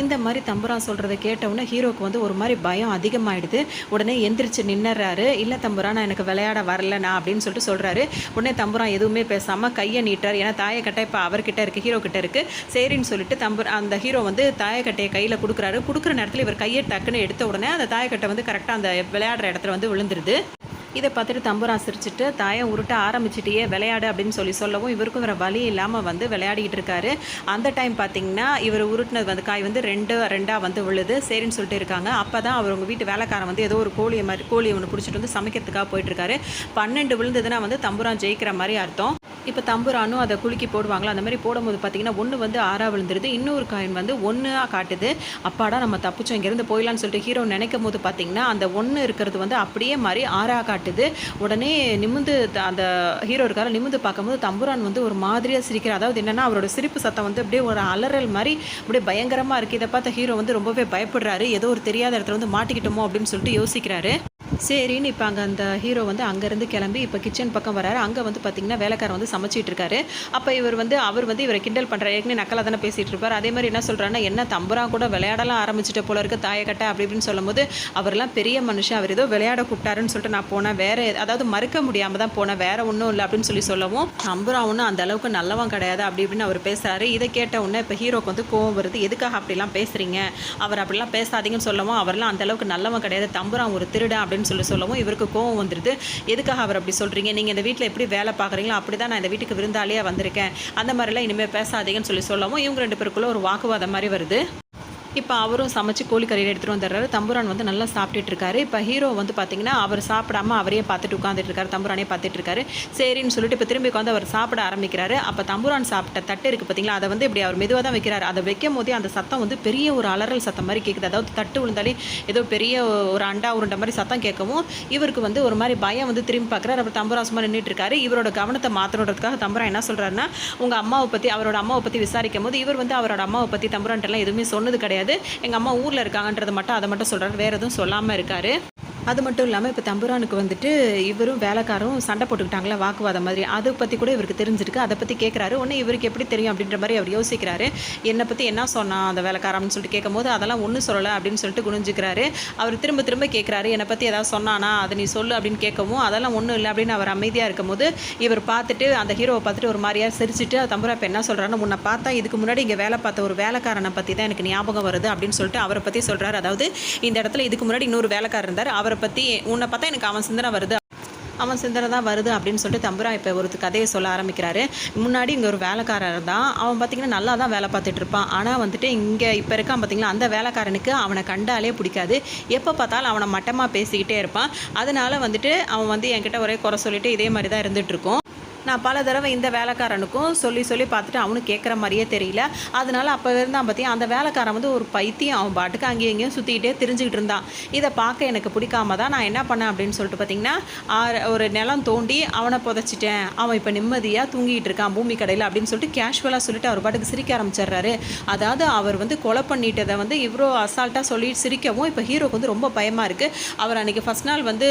இந்த மாதிரி தம்புரான் சொல்கிறத கேட்டவுடனே ஹீரோக்கு வந்து ஒரு மாதிரி பயம் அதிகமாகிடுது. உடனே எந்திரிச்சு நின்னுறாரு. இல்லை தம்புரான், நான் எனக்கு விளையாட வரலண்ணா அப்படின்னு சொல்லிட்டு சொல்கிறாரு. உடனே தம்புரான் எதுவுமே பேசாமல் கையை நீட்டார். ஏன்னா தாயக்கட்டை இப்போ அவர்கிட்ட இருக்குது, ஹீரோ கிட்ட இருக்குது. சரின்னு சொல்லிட்டு அந்த ஹீரோ வந்து தாயக்கட்டையை கையில் கொடுக்குறாரு. கொடுக்குற நேரத்தில் இவர் கையை டக்குன்னு எடுத்த உடனே அந்த தாயக்கட்டை வந்து கரெக்டாக அந்த விளையாடுற இடத்துல வந்து விழுந்துருது. இதை பார்த்துட்டு தம்புரான் சிரிச்சுட்டு தாயம் உருட்ட ஆரம்பிச்சிட்டியே விளையாடு அப்படின்னு சொல்லவும் இவருக்கும் வேறு வழி இல்லாமல் வந்து விளையாடிக்கிட்டு இருக்காரு. அந்த டைம் பார்த்தீங்கன்னா இவர் உருட்டினது வந்து காய் வந்து ரெண்டாக வந்து விழுது. சரின்னு சொல்லிட்டு இருக்காங்க. அப்போ தான் அவர் உங்கள் வீட்டு வேலைக்காரன் வந்து ஏதோ ஒரு கோழி ஒன்று பிடிச்சிட்டு வந்து சமைக்கிறதுக்காக போயிட்டுருக்காரு. 12 விழுந்ததுன்னா வந்து தம்புரான் ஜெயிக்கிற மாதிரி அர்த்தம். இப்போ தம்புரானும் அதை குலுக்கி போடுவாங்களா, அந்த மாதிரி போடும்போது பார்த்தீங்கன்னா 1 வந்து 6 விழுந்துருது. இன்னொரு காயின் வந்து 1 காட்டுது. அப்பாடா நம்ம தப்பிச்சோம், இங்கேருந்து போயிடலான்னு சொல்லிட்டு ஹீரோ நினைக்கும் போது பார்த்தீங்கன்னா அந்த 1 இருக்கிறது வந்து அப்படியே மாதிரி 6 காட்டுது. உடனே நிமிந்து அந்த ஹீரோ இருக்கார நிமிந்து பார்க்கும்போது தம்புரான் வந்து ஒரு மாதிரியாக சிரிக்கிறார். அதாவது என்னென்னா அவரோட சிரிப்பு சத்தம் வந்து அப்படியே ஒரு அலறல் மாதிரி அப்படியே பயங்கரமாக இருக்குது. இதை பார்த்த ஹீரோ வந்து ரொம்பவே பயப்படுறாரு. ஏதோ ஒரு தெரியாத இடத்துல வந்து மாட்டிக்கிட்டோமோ அப்படின்னு சொல்லிட்டு யோசிக்கிறாரு. சரின்னு இப்போ அங்கே அந்த ஹீரோ வந்து அங்கேருந்து கிளம்பி இப்போ கிச்சன் பக்கம் வராரு. அங்கே வந்து பார்த்திங்கன்னா வேலைக்காரன் வந்து சமைச்சிட்டு இருக்காரு. அப்போ அவர் வந்து இவரை கிண்டல் பண்ணுறாரு. ஏற்கனவே நக்கலாக தானே பேசிகிட்டு இருப்பார். அதே மாதிரி என்ன சொல்கிறாருன்னா, என்ன தம்புரான் கூட விளையாடலாம் ஆரம்பிச்சிட்ட போல இருக்குது தாயக்கட்டை அப்படி இப்படின்னு சொல்லும்போது அவர்லாம் பெரிய மனுஷன், அவர் ஏதோ விளையாட கூப்பிட்டாருன்னு சொல்லிட்டு நான் போனேன், வேறு அதாவது மறுக்க முடியாமல் தான் போனேன், வேறு ஒன்றும் இல்லை அப்படின்னு சொல்லவும் தம்புரான் ஒன்றும் அந்த அளவுக்கு நல்லவன் கிடையாது அப்படி இப்படின்னு அவர் பேசுகிறாரு. இதை கேட்ட உடனே இப்போ ஹீரோக்கு வந்து கோவம் வருது. எதுக்காக அப்படிலாம் பேசுகிறீங்க, அவர் அப்படிலாம் பேசாதீங்கன்னு சொல்லவும் அவர்லாம் அந்த அளவுக்கு நல்லவன் கிடையாது, தம்புரான் ஒரு திருடன் அப்படின்னு சொல்லவும் இவருக்கு கோவம் வந்துடுது. எதுக்காக அவர் அப்படி சொல்கிறீங்க, நீங்கள் இந்த வீட்டில் எப்படி வேலை பார்க்குறீங்களோ அப்படி தான் நான் இந்த வீட்டுக்கு விருந்தாளியே வந்திருக்கேன், அந்த மாதிரிலாம் இனிமேல் பேசாதீங்கன்னு சொல்லவும் இவங்க 2 பேருக்குள்ளே ஒரு வாக்குவாதம் மாதிரி வருது. இப்போ அவரும் சமைச்சு கோழிக்கறியை எடுத்துகிட்டு வந்துடுறாரு. தம்புரான் வந்து நல்லா சாப்பிட்டுட்டு இருக்காரு. இப்போ ஹீரோ வந்து பார்த்தீங்கன்னா அவர் சாப்பிடாம அவரையே பார்த்துட்டு உட்காந்துட்டு இருக்காரு, தம்புரானே பார்த்துட்டு இருக்காரு. சரின்னு சொல்லிட்டு இப்போ திரும்பி உட்காந்து அவர் சாப்பிட ஆரம்பிக்கிறாரு. அப்போ தம்புரான் சாப்பிட்ட தட்டு இருக்குது பார்த்தீங்களா, அதை வந்து இப்படி அவர் மெதுவாக தான் வைக்கிறாரு. அதை வைக்கும் போதே அந்த சத்தம் வந்து பெரிய ஒரு அலறல் சத்தம் மாதிரி கேட்குது. அதாவது தட்டு விழுந்தாலே ஏதோ பெரிய ஒரு அண்டா உருண்ட மாதிரி சத்தம் கேட்கவும் இவருக்கு வந்து ஒரு மாதிரி பயம் வந்து திரும்பி பார்க்குறாரு. அப்புறம் தம்புரான் சும்மா நின்றுட்டு இருக்காரு. இவரோட கவனத்தை மாற்றணுன்றதுக்காக தம்புரான் என்ன சொல்கிறாருன்னா, உங்கள் அம்மாவை பற்றி அவரோட அம்மாவை பற்றி விசாரிக்கும் போது இவர் வந்து அவரோட அம்மாவை பற்றி தம்புரான்ட்டெல்லாம் எதுவுமே சொன்னது கிடையாது. எங்கள் அம்மா ஊரில் இருக்காங்கன்றது மட்டும் அதை மட்டும் சொல்கிறாரு, வேறு எதுவும் சொல்லாமல் இருக்காரு. அது மட்டும் இல்லாமல் இப்போ தம்புரானுக்கு வந்துட்டு இவரும் வேலைக்காரும் சண்டை போட்டுக்கிட்டாங்களா வாக்குவாதம் மாதிரி, அதை பற்றி கூட இவருக்கு தெரிஞ்சிருக்கு. அதை பற்றி கேட்குறாரு. ஒன்று இவருக்கு எப்படி தெரியும் அப்படின்ற மாதிரி அவர் யோசிக்கிறாரு. என்னை பற்றி என்ன சொன்னான் அந்த வேலைக்காரன்னு சொல்லிட்டு கேட்கும்போது அதெல்லாம் ஒன்றும் சொல்லலை அப்படின்னு சொல்லிட்டு குனிஞ்சிக்கிறாரு. அவர் திரும்ப திரும்ப கேட்குறாரு, என்னை பற்றி ஏதாவது சொன்னானா அதை நீ சொல்லு அப்படின்னு கேட்கவும் அதெல்லாம் ஒன்றும் இல்லை அப்படின்னு அவர் அமைதியாக இருக்கும்போது இவர் பார்த்துட்டு அந்த ஹீரோவை பார்த்துட்டு ஒரு மாதிரியாக சிரிச்சுட்டு தம்புரா இப்போ என்ன சொல்கிறாருன்னு, உன்னை பார்த்தா இதுக்கு முன்னாடி இங்கே வேலை பார்த்த ஒரு வேலைக்காரனை பற்றி தான் எனக்கு ஞாபகம் வருது அப்படின்னு சொல்லிட்டு அவரை பற்றி சொல்கிறார். அதாவது இந்த இடத்துல இதுக்கு முன்னாடி இன்னொரு வேலைக்காரர் இருந்தார், அவரை பற்றி உன்னை பார்த்தா எனக்கு அவன் சிந்தனை தான் வருது அப்படின்னு சொல்லிட்டு தம்புரா இப்போ ஒரு கதையை சொல்ல ஆரம்பிக்கிறாரு. முன்னாடி இங்கே ஒரு வேலைக்காரர் தான், அவன் பார்த்திங்கன்னா நல்லா தான் வேலை பார்த்துட்டு இருப்பான். ஆனால் வந்துட்டு இங்கே இப்போ இருக்கான் பார்த்திங்களா, அந்த வேலைக்காரனுக்கு அவனை கண்டாலே பிடிக்காது. எப்போ பார்த்தாலும் அவனை மட்டமாக பேசிக்கிட்டே இருப்பான். அதனால வந்துட்டு அவன் வந்து என்கிட்ட ஒரே குறை சொல்லிட்டு இதே மாதிரி தான் இருந்துகிட்ருக்கோம். நான் பல தடவை இந்த வேலைக்காரனுக்கும் சொல்லி பார்த்துட்டு அவனும் கேட்குற மாதிரியே தெரியல. அதனால அப்போ இருந்தான் பார்த்தியா அந்த வேலைக்காரன் வந்து ஒரு பைத்தியம், அவன் பாட்டுக்கு அங்கேயும் இங்கேயும் சுற்றிக்கிட்டே தெரிஞ்சுக்கிட்டு இருந்தான். இதை பார்க்க எனக்கு பிடிக்காம தான் நான் என்ன பண்ணேன் அப்படின்னு சொல்லிட்டு பார்த்திங்கன்னா ஒரு நிலம் தோண்டி அவனை புதைச்சிட்டேன். அவன் இப்போ நிம்மதியாக தூங்கிட்டு இருக்கான் பூமி கடையில் அப்படின்னு சொல்லிட்டு கேஷுவலாக சொல்லிட்டு அவர் பாட்டுக்கு சிரிக்க ஆரம்பிச்சிடுறாரு. அதாவது அவர் வந்து கொலை பண்ணிட்டதை வந்து இவ்வளோ அசால்ட்டாக சொல்லி சிரிக்கவும் இப்போ ஹீரோக்கு வந்து ரொம்ப பயமாக இருக்குது. அவர் அன்றைக்கி ஃபஸ்ட் நாள் வந்து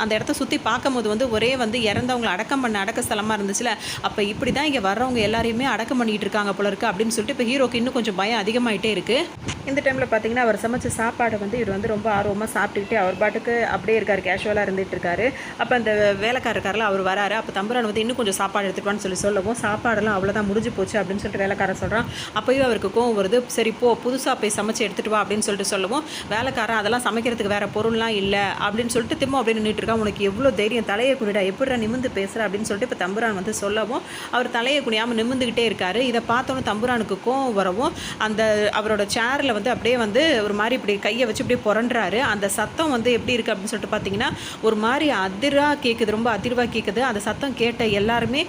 அந்த இடத்த சுற்றி பார்க்கும்போது வந்து ஒரே வந்து இறந்தவங்களை அடக்கம் பண்ண அடக்க இருந்துச்சுல, அப்போ இப்படி தான் இங்கே வர்றவங்க எல்லாரையுமே அடக்கம் பண்ணிட்டு இருக்காங்க போல இருக்குது அப்படின்னு சொல்லிட்டு இப்போ ஹீரோக்கு இன்னும் கொஞ்சம் பயம் அதிகமாகிட்டே இருக்குது. இந்த டைமில் பார்த்தீங்கன்னா அவர் சமைச்ச சாப்பாடை வந்து இவர் வந்து ரொம்ப ஆர்வமாக சாப்பிட்டுக்கிட்டு அவர் பாட்டுக்கு அப்படியே இருக்கார், கேஷுவலாக இருந்துகிட்டு இருக்காரு. அப்போ அந்த வேலைக்காரர்ல அவர் வராரு. அப்போ தம்புரான் வந்து இன்னும் கொஞ்சம் சாப்பாடு எடுத்துகிட்டு சொல்லவும் சாப்பாடெல்லாம் அவ்வளோதான் முடிஞ்சு போச்சு அப்படின்னு சொல்லிட்டு வேலைக்காரர் சொல்கிறான். அப்போயும் அவருக்கு கோவம் வருது. சரி போ புதுசாக போய் சமைச்சு எடுத்துகிட்டு வா அப்படின்னு சொல்லிட்டு சொல்லவும் வேலைக்காரன் அதெல்லாம் சமைக்கிறதுக்கு வேறு பொருள்லாம் இல்லை அப்படின்னு சொல்லிட்டு திரும்ப அப்படின்னு நின்றுட்டு இருக்கான். உனக்கு எவ்வளோ தைரியம், தலையை குனிடா, எப்படிடா நிமிந்து பேசுகிற அப்படின்னு சொல்லிட்டு இப்போ தம்புரான் வந்து சொல்லவும் அவர் தலையை குனியாமல் நிமிர்ந்துக்கிட்டே இருக்கார். இதை பார்த்தோன்னே தம்புரானுக்கு கோவம் வரவும் அந்த அவரோட சேரில் வந்து அப்படியே வந்து ஒரு மாதிரி இப்படி கையை வச்சு இப்படியே புரண்டுறாரு. அந்த சத்தம் வந்து எப்படி இருக்குது அப்படின்னு சொல்லிட்டு பார்த்தீங்கன்னா ஒரு மாதிரி அதிராக கேட்குது, ரொம்ப அதிர்வாக கேட்குது. அந்த சத்தம் கேட்ட எல்லாருமே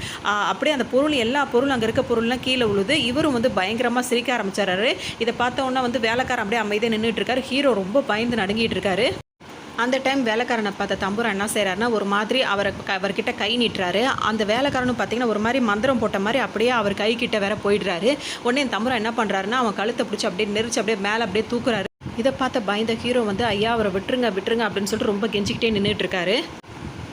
அப்படியே அந்த பொருள் எல்லா பொருளும் அங்கே இருக்க பொருள்லாம் கீழே விழுது. இவரும் வந்து பயங்கரமாக சிரிக்க ஆரம்பிச்சாரு. இதை பார்த்தோன்னா வந்து வேலைக்காரன் அப்படியே அமைதியாக நின்றுட்டு இருக்காரு. ஹீரோ ரொம்ப பயந்து நடுங்கிட்டு இருக்காரு. அந்த டைம் வேலைக்காரனை பார்த்த தம்புரான் என்ன செய்கிறாருன்னா ஒரு மாதிரி அவர்கிட்ட கை நீட்டுறாரு. அந்த வேலைக்காரனும் பார்த்தீங்கன்னா ஒரு மாதிரி மந்திரம் போட்ட மாதிரி அப்படியே அவர் கை கிட்ட வேற போயிடுறாரு. உடனே தம்புரான் என்ன பண்ணுறாருன்னா அவன் கழுத்தை பிடிச்சி அப்படியே நெரிச்சு அப்படியே மேலே அப்படியே தூக்குறாரு. இதை பார்த்த பயந்த ஹீரோ வந்து ஐயா அவரை விட்டுருங்க விட்டுருங்க அப்படின்னு சொல்லிட்டு ரொம்ப கெஞ்சிக்கிட்டே நின்றுட்டு இருக்காரு.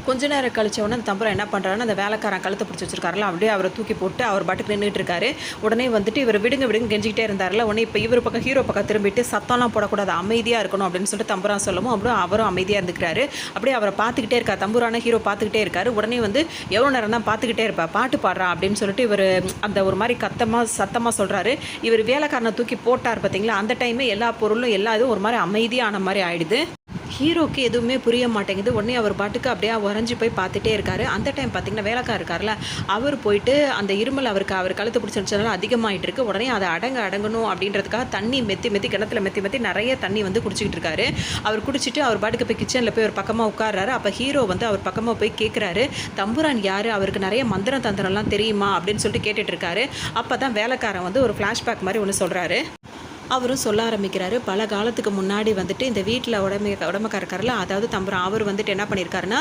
கொஞ்ச நேரம் கழிச்சவொடனே அந்த தம்புரான் என்ன பண்ணுறாருன்னா அந்த வேலைக்காரன் கழுத்தை பிடிச்சி வச்சிருக்காருல அப்படியே அவரை தூக்கி போட்டு அவர் பாட்டுக்கு நின்றுட்டு இருக்காரு. உடனே வந்துட்டு இவர் விடுங்க விடுங்க கெஞ்சிக்கிட்டே இருந்தார்ல. உடனே இப்போ இவர் பக்கம் ஹீரோ பக்கம் திரும்பிட்டு சத்தம்லாம் போடக்கூடாது, அமைதியாக இருக்கணும் அப்படின்னு சொல்லிட்டு தம்புரான் சொல்லவும் அப்படியே அவரும் அமைதியாக இருந்துக்கிறாரு. அப்படியே அவரை பார்த்துக்கிட்டே இருக்கா, தம்புரான ஹீரோ பார்த்துக்கிட்டே இருக்காரு. உடனே வந்து எவ்வளோ நேரம் தான் பார்த்துக்கிட்டே இருப்பா, பாட்டு பாடுறான் அப்படின்னு சொல்லிட்டு இவர் அந்த ஒரு மாதிரி சத்தமாக சொல்கிறாரு. இவர் வேலைக்காரனை தூக்கி போட்டார் பார்த்தீங்களா, அந்த டைமே எல்லா பொருளும் எல்லா இதுவும் ஒரு மாதிரி அமைதியான மாதிரி ஆயிடுது. ஹீரோக்கு எதுவுமே புரிய மாட்டேங்குது. உடனே அவர் பாட்டுக்கு அப்படியே உறைஞ்சி போய் பார்த்துட்டே இருக்காரு. அந்த டைம் பார்த்தீங்கன்னா வேலைக்காரர் இருக்கார்ல, அவர் போயிட்டு அந்த இருமல் அவர் கழுத்தை பிடிச்சிருச்சனால அதிகமாகிட்டு இருக்கு. உடனே அதை அடங்கணும் அப்படின்றதுக்காக தண்ணி மெத்தி கிணத்துல மெத்தி நிறைய தண்ணி வந்து குடிச்சிக்கிட்டு இருக்காரு. அவர் குடிச்சிட்டு அவர் பாட்டுக்கு போய் கிச்சனில் போய் ஒரு பக்கமாக உட்கார்றாரு. அப்போ ஹீரோ வந்து அவர் பக்கமாக போய் கேட்குறாரு, தம்புரான் யார், அவருக்கு நிறைய மந்திரம் தந்திரம்லாம் தெரியுமா அப்படின்னு சொல்லிட்டு கேட்டுட்டு இருக்காரு. அப்போ தான் வேலைக்காரன் வந்து ஒரு ஃப்ளாஷ்பேக் மாதிரி ஒன்று சொல்கிறாரு. அவரும் சொல்ல ஆரம்பிக்கிறாரு, பல காலத்துக்கு முன்னாடி வந்துட்டு இந்த வீட்டில் உடம்புக்கார இருக்காருல, அதாவது தம்புரான் அவர் வந்துட்டு என்ன பண்ணியிருக்காருன்னா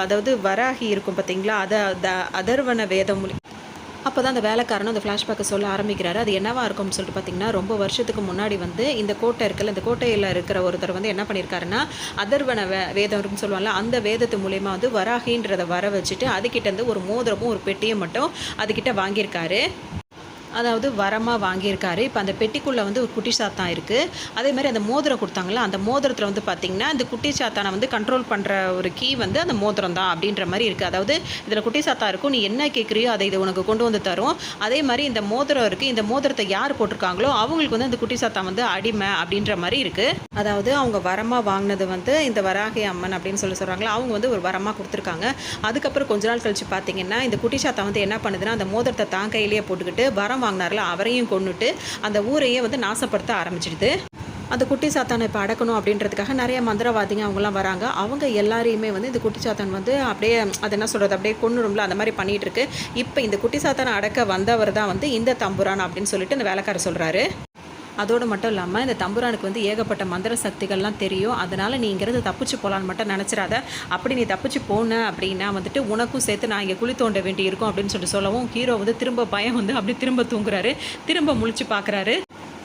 அதாவது வராகி இருக்கும் பார்த்தீங்களா, அதை அதர்வன வேதம் அப்போ தான் அந்த வேலைக்காரனும் அந்த ஃப்ளாஷ்பேக்கை சொல்ல ஆரம்பிக்கிறாரு. அது என்னவா இருக்கும்னு சொல்லிட்டு பார்த்தீங்கன்னா ரொம்ப வருஷத்துக்கு முன்னாடி வந்து இந்த கோட்டை இருக்குல்ல, இந்த கோட்டையில் இருக்கிற ஒருத்தர் வந்து என்ன பண்ணியிருக்காருன்னா அதர்வன வேதம் இருக்குன்னு சொல்லுவாங்கல்ல, அந்த வேதத்து மூலயமா வந்து வராகின்றதை வர வச்சுட்டு அதுக்கிட்டேருந்து ஒரு மோதிரமும் ஒரு பெட்டியும் மட்டும் அதுக்கிட்ட வாங்கியிருக்காரு. அதாவது வரமாக வாங்கியிருக்காரு. இப்போ அந்த பெட்டிக்குள்ளே வந்து ஒரு குட்டி சாத்தான் இருக்குது. அதே மாதிரி அந்த மோதிரம் கொடுத்தாங்களா, அந்த மோதிரத்தில் வந்து பார்த்திங்கன்னா இந்த குட்டி சாத்தானை வந்து கண்ட்ரோல் பண்ணுற ஒரு கீ வந்து அந்த மோதிரம் தான் அப்படின்ற மாதிரி இருக்குது. அதாவது இதில் குட்டி சாத்தா இருக்கும், நீ என்ன கேட்குறியோ அதை இது உனக்கு கொண்டு வந்து தரும். அதே மாதிரி இந்த மோதிரம் இருக்குது, இந்த மோதிரத்தை யார் போட்டிருக்காங்களோ அவங்களுக்கு வந்து அந்த குட்டி சாத்தா வந்து அடிமை அப்படின்ற மாதிரி இருக்குது. அதாவது அவங்க வரமாக வாங்கினது வந்து இந்த வராகி அம்மன் அப்படின்னு சொல்கிறாங்களா, அவங்க வந்து ஒரு வரமாக கொடுத்துருக்காங்க. அதுக்கப்புறம் கொஞ்ச நாள் கழிச்சு பார்த்தீங்கன்னா இந்த குட்டி சாத்தா வந்து என்ன பண்ணுதுன்னா அந்த மோதிரத்தை தான் கையிலேயே போட்டுக்கிட்டு வரம் வாங்கினார்ல அவரையும் கொண்டுட்டு அந்த ஊரையே வந்து நாசப்படுத்த ஆரம்பிச்சிடுது. அந்த குட்டி சாத்தானை இப்போ அடக்கணும் அப்படின்றதுக்காக நிறைய மந்திரவாதிங்க அவங்களாம் வராங்க. அவங்க எல்லாரையுமே வந்து இந்த குட்டி சாத்தான் வந்து அப்படியே அது என்ன சொல்கிறது அப்படியே கொன்னுடும்ல அந்த மாதிரி பண்ணிகிட்டு இருக்கு. இப்போ இந்த குட்டி சாத்தானை அடக்க வந்தவர் தான் வந்து இந்த தம்புரான் அப்படின்னு சொல்லிட்டு இந்த வேலைக்காரர் சொல்கிறாரு. அதோடு மட்டும் இல்லாமல் இந்த தம்புரானுக்கு வந்து ஏகப்பட்ட மந்திர சக்திகள்லாம் தெரியும். அதனால் நீ இங்கேருந்து தப்பிச்சு போகலான்னு மட்டும் நினச்சிடாத. அப்படி நீ தப்பிச்சு போன அப்படின்னா வந்துட்டு உனக்கும் சேர்த்து நான் இங்கே குழி தோண்ட வேண்டி இருக்கும் அப்படின்னு சொல்லிட்டு சொல்லவும் ஹீரோ வந்து திரும்ப பயம் வந்து அப்படியே திரும்ப தூங்குறாரு. திரும்ப முழிச்சு பார்க்குறாரு.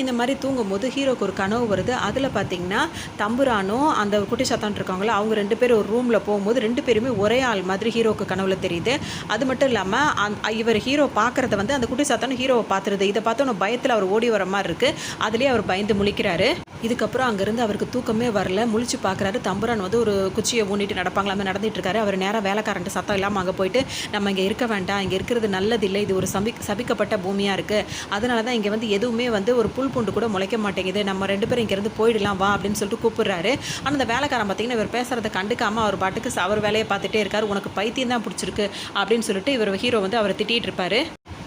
இந்த மாதிரி தூங்கும்போது ஹீரோக்கு ஒரு கனவு வருது. அதில் பார்த்தீங்கன்னா தம்புரானும் அந்த குட்டி சாத்தான் இருக்காங்களோ அவங்க 2 பேரும் ஒரு ரூமில் போகும்போது 2 பேருமே ஒரே ஆள் மாதிரி ஹீரோக்கு கனவுல தெரியுது. அது மட்டும் இல்லாமல் இவர் ஹீரோ பார்க்குறத வந்து அந்த குட்டி சாத்தானும் ஹீரோவை பார்த்துருது. இதை பார்த்தோன்னு பயத்தில் அவர் ஓடி வர மாதிரி இருக்குது. அதுலேயே அவர் பயந்து முழிக்கிறாரு. இதுக்கப்புறம் அங்கேருந்து அவருக்கு தூக்கமே வரல. முழிச்சு பார்க்குறாரு. தம்புரான் வந்து ஒரு குச்சியை ஊனிட்டு நடப்பாங்களாமே நடந்துட்டு இருக்காரு. அவர் நேராக வேலைக்காரன்ட்டு சத்தம் இல்லாமல் அங்கே போயிட்டு நம்ம இங்கே இருக்க வேண்டாம், இங்கே இருக்கிறது நல்லதில்லை, இது ஒரு சபிக்கப்பட்ட பூமியாக இருக்குது, அதனால தான் இங்கே வந்து எதுவுமே வந்து ஒரு புல் பூண்டு கூட முளைக்க மாட்டேங்குது, நம்ம 2 பேரும் இங்கேருந்து போயிடலாம் வா அப்படின்னு சொல்லிட்டு கூப்பிடுறாரு. ஆனால் அந்த வேலைக்காரன் பார்த்தீங்கன்னா இவர் பேசுகிறத கண்டுக்காமல் அவர் பாட்டுக்கு அவர் வேலையை பார்த்துட்டே இருக்காரு. உனக்கு பைத்தியம் தான் பிடிச்சிருக்கு அப்படின்னு சொல்லிட்டு இவர் ஹீரோ வந்து அவரை திட்டிகிட்டு இருப்பாரு.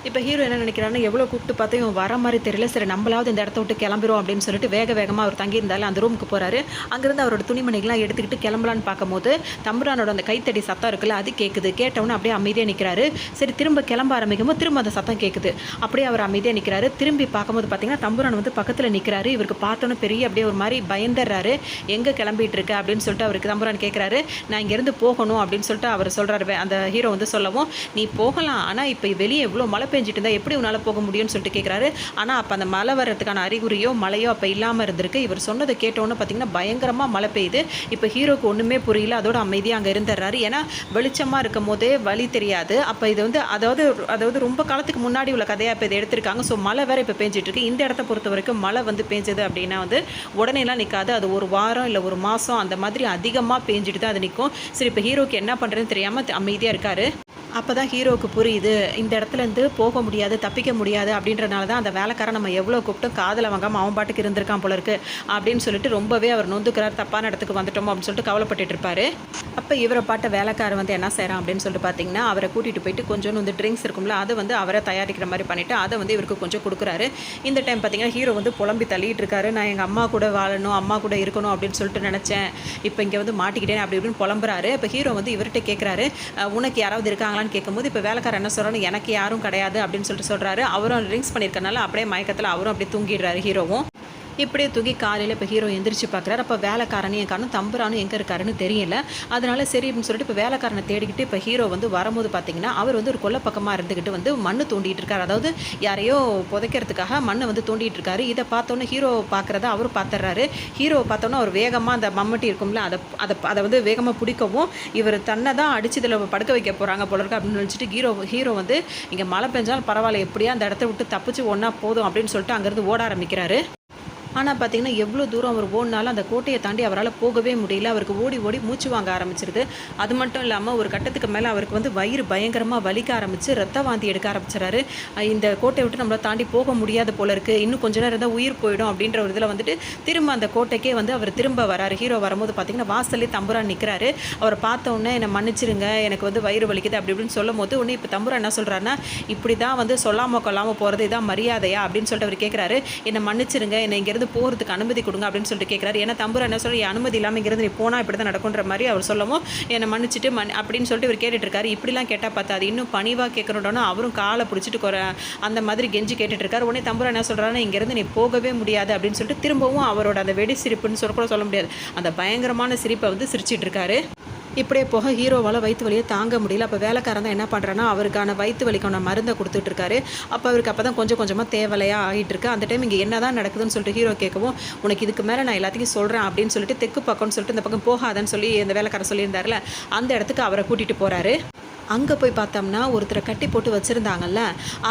இப்போ ஹீரோ என்ன நினைக்கிறாருன்னா எவ்வளோ கூப்பிட்டு பார்த்தா இவன் வர மாதிரி தெரியல, சரி நம்மளாவது இந்த இடத்த விட்டு கிளம்பிடும் அப்படின்னு சொல்லிட்டு வேகமாக அவர் தங்கியிருந்தாலும் அந்த ரூமுக்கு போகிறாரு. அங்கேருந்து அவரோட துணிமணிகள்லாம் எடுத்துக்கிட்டு கிளம்பலான்னு பார்க்கும்போது தம்புரானோட அந்த கைத்தடி சத்தம் இருக்குல்ல அது கேட்குது. கேட்டவொன்னே அப்படியே அமைதியாக நிற்கிறாரு. சரி திரும்ப கிளம்ப ஆரம்பிக்கும்போது திரும்ப அந்த சத்தம் கேட்குது. அப்படியே அவர் அமைதியாக நிற்கிறாரு. திரும்பி பார்க்கும்போது பார்த்தீங்கன்னா தம்புரான் வந்து பக்கத்தில் நிற்கிறாரு. இவருக்கு பார்த்தோன்னே பெரிய அப்படியே ஒரு மாதிரி பயந்துடுறாரு. எங்கே கிளம்பிட்டு இருக்க அப்படின்னு சொல்லிட்டு அவருக்கு தம்புரான் கேட்குறாரு. நான் இங்கேருந்து போகணும் அப்படின்னு சொல்லிட்டு அவர் சொல்கிறாரு. அந்த ஹீரோ வந்து சொல்லவும் நீ போகலாம், ஆனால் இப்போ வெளியே எவ்வளோ மழை பெஞ்சிட்டு இருந்தால் எப்படி உன்னால் போக முடியும்னு சொல்லிட்டு கேட்குறாரு. ஆனால் அப்போ அந்த மழை வர்றதுக்கான அறிகுறியோ மழையோ அப்போ இல்லாமல் இருந்திருக்கு. இவர் சொன்னதை கேட்டோன்னு பார்த்தீங்கன்னா பயங்கரமாக மழை பெய்யுது. இப்போ ஹீரோக்கு ஒன்றுமே புரியல. அதோட அமைதியாக அங்கே இருந்துடுறாரு. ஏன்னா வெளிச்சமாக இருக்கும் போதே வழி தெரியாது. அப்போ இது வந்து அதாவது ரொம்ப காலத்துக்கு முன்னாடி உள்ள கதையாக இப்போ இதை எடுத்திருக்காங்க. ஸோ மழை வேறு இப்போ பெஞ்சிட்டு இருக்கு. இந்த இடத்த பொறுத்த வரைக்கும் மழை வந்து பெஞ்சது அப்படின்னா வந்து உடனேலாம் நிற்காது. அது ஒரு வாரம் இல்லை ஒரு மாதம் அந்த மாதிரி அதிகமாக பெஞ்சிட்டு தான் அது நிற்கும். சரி இப்போ ஹீரோக்கு என்ன பண்ணுறதுன்னு தெரியாமல் அமைதியாக இருக்காரு. அப்போ தான் ஹீரோவுக்கு புரியுது, இந்த இடத்துலேருந்து போக முடியாது, தப்பிக்க முடியாது அப்படின்றனால தான் அந்த வேலைக்காரன் நம்ம எவ்வளோ கூப்பிட்டும் காதில் வாங்காமல் அவன் பாட்டுக்கு இருந்திருக்கான் போல இருக்கு அப்படின்னு சொல்லிட்டு ரொம்பவே அவர் நொந்துக்கிறார். தப்பான இடத்துக்கு வந்துட்டோமோ அப்படின்னு சொல்லிட்டு கவலைப்பட்டுட்டு இருப்பாரு. அப்போ இவரை பாட்ட வேலைக்காரர் வந்து என்ன செய்கிறான் அப்படின்னு சொல்லிட்டு பார்த்தீங்கன்னா, அவரை கூட்டிகிட்டு போயிட்டு கொஞ்சோண்டு வந்து ட்ரிங்க்ஸ் இருக்கும்ல, அதை வந்து அவரை தயாரிக்கிற மாதிரி பண்ணிவிட்டு அதை வந்து இவருக்கு கொஞ்சம் கொடுக்குறாரு. இந்த டைம் பார்த்தீங்கன்னா ஹீரோ வந்து புலம்பி தள்ளிட்டு இருக்காரு. நான் எங்கள் அம்மா கூட வாழணும், அம்மா கூட இருக்கணும் அப்படின்னு சொல்லிட்டு நினச்சேன், இப்போ இங்கே வந்து மாட்டிக்கிட்டேன் அப்படி இப்படின்னு புலம்புறாரு. இப்போ ஹீரோ வந்து இவர்கிட்ட கேட்குறாரு, உனக்கு யாராவது இருக்காங்களான்னு கேட்கும்போது இப்போ வேலைக்காரர் என்ன சொல்கிறாரு, எனக்கு யாரும் கிடையாது அப்படின்னு சொல்லிட்டு சொல்கிறாரு. அவரும் ட்ரிங்க்ஸ் பண்ணியிருக்கனால அப்படியே மயக்கத்தில் அவரும் அப்படியே தூங்கிடுறாரு ஹீரோவும். இப்படியே தூக்கி காலையில் இப்போ ஹீரோ எந்திரிச்சு பார்க்குறாரு. அப்போ வேலைக்காரனையும் காணும், தம்புரானும் எங்கே இருக்காருன்னு தெரியல. அதனால சரி அப்படின்னு சொல்லிட்டு இப்போ வேலைக்காரனை தேடிக்கிட்டு இப்போ ஹீரோ வந்து வரும்போது பார்த்தீங்கன்னா அவர் வந்து ஒரு கொல்லை பக்கமாக இருந்துக்கிட்டு வந்து மண்ணு தோண்டிகிட்டு இருக்காரு. அதாவது யாரையோ புதைக்கிறதுக்காக மண்ணை வந்து தோண்டிகிட்டு இருக்காரு. இதை பார்த்தோன்னே ஹீரோ பார்க்குறத அவர் பார்த்துறாரு. ஹீரோவை பார்த்தோன்னா அவர் வேகமாக அந்த மம்மட்டி இருக்கும்ல அதை வந்து வேகமாக பிடிக்கவும் இவர் தன்னை தான் அடிச்சு இதில் படுக்க வைக்க போகிறாங்க போல இருக்கு அப்படின்னு நினச்சிட்டு ஹீரோ வந்து இங்கே மழை பெஞ்சாலும் பரவாயில்ல, எப்படியா அந்த இடத்த விட்டு தப்பிச்சு ஒன்றா போதும் அப்படின்னு சொல்லிட்டு அங்கேருந்து ஓட ஆரம்பிக்கிறாரு. ஆனால் பார்த்தீங்கன்னா எவ்வளோ தூரம் அவர் ஓடினாலும் அந்த கோட்டையை தாண்டி அவரால் போகவே முடியல. அவருக்கு ஓடி ஓடி மூச்சு வாங்க ஆரம்பிச்சிருது. அது மட்டும் இல்லாமல் ஒரு கட்டத்துக்கு மேலே அவருக்கு வந்து வயிறு பயங்கரமாக வலிக்க ஆரம்பித்து ரத்த வாந்தி எடுக்க ஆரம்பிச்சிடறாரு. இந்த கோட்டையை விட்டு நம்மளை தாண்டி போக முடியாது போல இருக்குது, இன்னும் கொஞ்ச நேரம் இருந்தால் உயிர் போயிடும் அப்படின்ற ஒரு இதில் வந்துட்டு திரும்ப அந்த கோட்டைக்கே வந்து அவர் திரும்ப வராரு. ஹீரோ வரும்போது பார்த்தீங்கன்னா வாசல்லே தம்புரான் நிற்கிறாரு. அவரை பார்த்த உடனே என்னை மன்னிச்சிருங்க, எனக்கு வந்து வயிறு வலிக்குது அப்படி இப்படின்னு சொல்லும் போது உடனே இப்போ தம்புரான் என்ன சொல்கிறாருன்னா, இப்படி தான் வந்து சொல்லாமல் கொள்ளாமல் போகிறது இதான் மரியாதையா அப்படின்னு சொல்லிட்டு அவர் கேட்குறாரு. என்னை மன்னிச்சிருங்க, என்னை இங்கேருந்து போகிறதுக்கு அனுமதி கொடுங்க அப்படின்னு சொல்லிட்டு கேட்குறாரு. ஏன்னா தம்புரான் என்ன சொல்லி அனுமதி இல்லாமல் இங்கிருந்து நீ போனால் இப்படி தான் நடக்குன்ற மாதிரி அவர் சொல்லவும் என்னை மன்னிச்சுட்டு அப்படின்னு சொல்லிட்டு இவர் கேட்டுட்டு இருக்காரு. இப்படிலாம் கேட்டால் பார்த்தா அது இன்னும் பணிவாக கேட்கணுன்னா அவரும் காலை பிடிச்சிட்டு அந்த மாதிரி கெஞ்சி கேட்டுட்டு இருக்காரு. உடனே தம்புரான் என்ன சொல்கிறாருன்னா, இங்கேருந்து நீ போகவே முடியாது அப்படின்னு சொல்லிட்டு திரும்பவும் அவரோட அந்த வெடி சிரிப்புன்னு சொல்ல முடியாது, அந்த பயங்கரமான சிரிப்பை வந்து சிரிச்சிட்டு இருக்காரு. இப்படியே போக ஹீரோவால் வயிற்று வலியை தாங்க முடியல. அப்போ வேலைக்காரன் தான் என்ன பண்ணுறான்னா அவருக்கான வயிற்று வலிக்கான மருந்தை கொடுத்துட்ருக்காரு. அப்போ அவருக்கு அப்போ தான் கொஞ்சம் கொஞ்சமாக தேவலையாக ஆகிட்டு இருக்கு. அந்த டைம் இங்கே என்ன தான் நடக்குதுன்னு சொல்லிட்டு ஹீரோ கேட்கவும், உனக்கு இதுக்கு மேலே நான் எல்லாத்தையும் சொல்கிறேன் அப்படின்னு சொல்லிட்டு தெற்கு பக்கம்னு சொல்லிட்டு இந்த பக்கம் போகாதன்னு சொல்லி இந்த வேலைக்காரன் சொல்லியிருந்தார்ல, அந்த இடத்துக்கு அவரை கூட்டிகிட்டு போகிறாரு. அங்கே போய் பார்த்தோம்னா ஒருத்தரை கட்டி போட்டு வச்சுருந்தாங்கல்ல,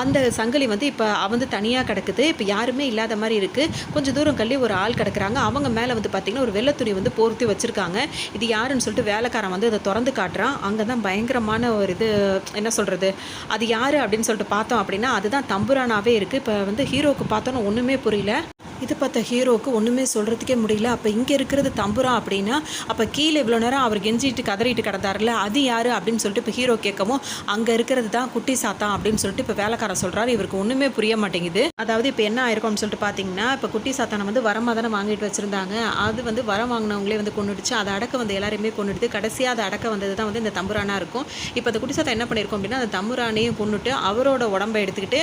அந்த சங்கிலி வந்து இப்போ வந்து தனியாக கிடக்குது. இப்போ யாருமே இல்லாத மாதிரி இருக்குது. கொஞ்சம் தூரம் கள்ளி ஒரு ஆள் கிடக்குறாங்க. அவங்க மேலே வந்து பார்த்திங்கன்னா ஒரு வெள்ளை துணி வந்து போர்த்தி வச்சுருக்காங்க. இது யாருன்னு சொல்லிட்டு வேலைக்காரன் வந்து அதை திறந்து காட்டுறான். அங்கே தான் பயங்கரமான ஒரு இது என்ன சொல்கிறது, அது யார் அப்படின்னு சொல்லிட்டு பார்த்தோம் அப்படின்னா அதுதான் தம்புரானாவே இருக்குது. இப்போ வந்து ஹீரோவுக்கு பார்த்தோன்னா ஒன்றுமே புரியல. இது பார்த்த ஹீரோவுக்கு ஒன்றுமே சொல்கிறதுக்கே முடியல. அப்போ இங்கே இருக்கிறது தம்புரான் அப்படின்னா அப்போ கீழே இவ்வளோ நேரம் அவர் கெஞ்சிட்டு கதறிட்டு கிடந்தார்ல, அது யார் அப்படின்னு சொல்லிட்டு இப்போ ஹீரோ கேட்கவும் அங்கே இருக்கிறது தான் குட்டி சாத்தான் அப்படின்னு சொல்லிட்டு இப்போ வேலைக்காரன் சொல்கிறாரு. இவருக்கு ஒன்றுமே புரிய மாட்டேங்குது. அதாவது இப்போ என்ன ஆயிருக்கும்னு சொல்லிட்டு பார்த்தீங்கன்னா, இப்போ குட்டி சாத்தானை வந்து வரமாக தானே வாங்கிட்டு வச்சுருந்தாங்க. அது வந்து வரம் வாங்கினவங்களே வந்து கொண்டுடுச்சு. அதை அடக்க வந்து எல்லாருமே கொண்டுடுது. கடைசியாக அதை அடக்க வந்தது தான் வந்து இந்த தம்புரானாக இருக்கும். இப்போ அந்த குட்டி சாத்தா என்ன பண்ணியிருக்கோம் அப்படின்னா, அந்த தம்புரானையும் கொண்டுட்டு அவரோட உடம்பை எடுத்துக்கிட்டு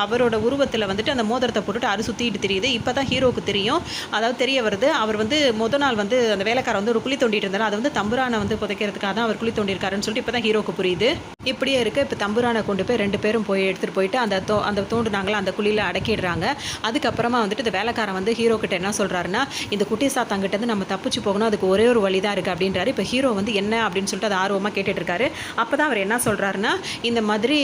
அவரோட உருவத்தில் வந்துட்டு அந்த மோதிரத்தை போட்டுட்டு அரிசி சுற்றிட்டு தெரியுது. இப்போ தான் ஹீரோவுக்கு தெரியும், அதாவது தெரிய வருது. அவர் வந்து முத நாள் வந்து அந்த வேலைக்காரர் வந்து ஒரு குழி தோண்டிட்டு இருந்தார். அதை வந்து தம்புரானை வந்து புதைக்கிறதுக்காக தான் அவர் குழி தோண்டியிருக்காருன்னு சொல்லிட்டு இப்போ தான் ஹீரோவுக்கு புரியுது. இப்படியே இருக்க இப்போ தம்புரானை கொண்டு போய் 2 பேரும் போய் எடுத்துகிட்டு போயிட்டு அந்த தோண்டுனாங்களா அந்த குழியில் அடக்கிடுறாங்க. அதுக்கப்புறமா வந்துட்டு இந்த வேலைக்காரன் வந்து ஹீரோ கிட்ட என்ன சொல்கிறாருன்னா, இந்த குட்டி சாத்தாங்கிட்டேருந்து நம்ம தப்பிச்சு போகணும், அதுக்கு ஒரே ஒரு வழி தான் இருக்குது அப்படின்றாரு. இப்போ ஹீரோ வந்து என்ன அப்படின்னு சொல்லிட்டு அதை ஆர்வமாக கேட்டுட்டு இருக்காரு. அப்போ தான் அவர் என்ன சொல்கிறாருன்னா, இந்த மாதிரி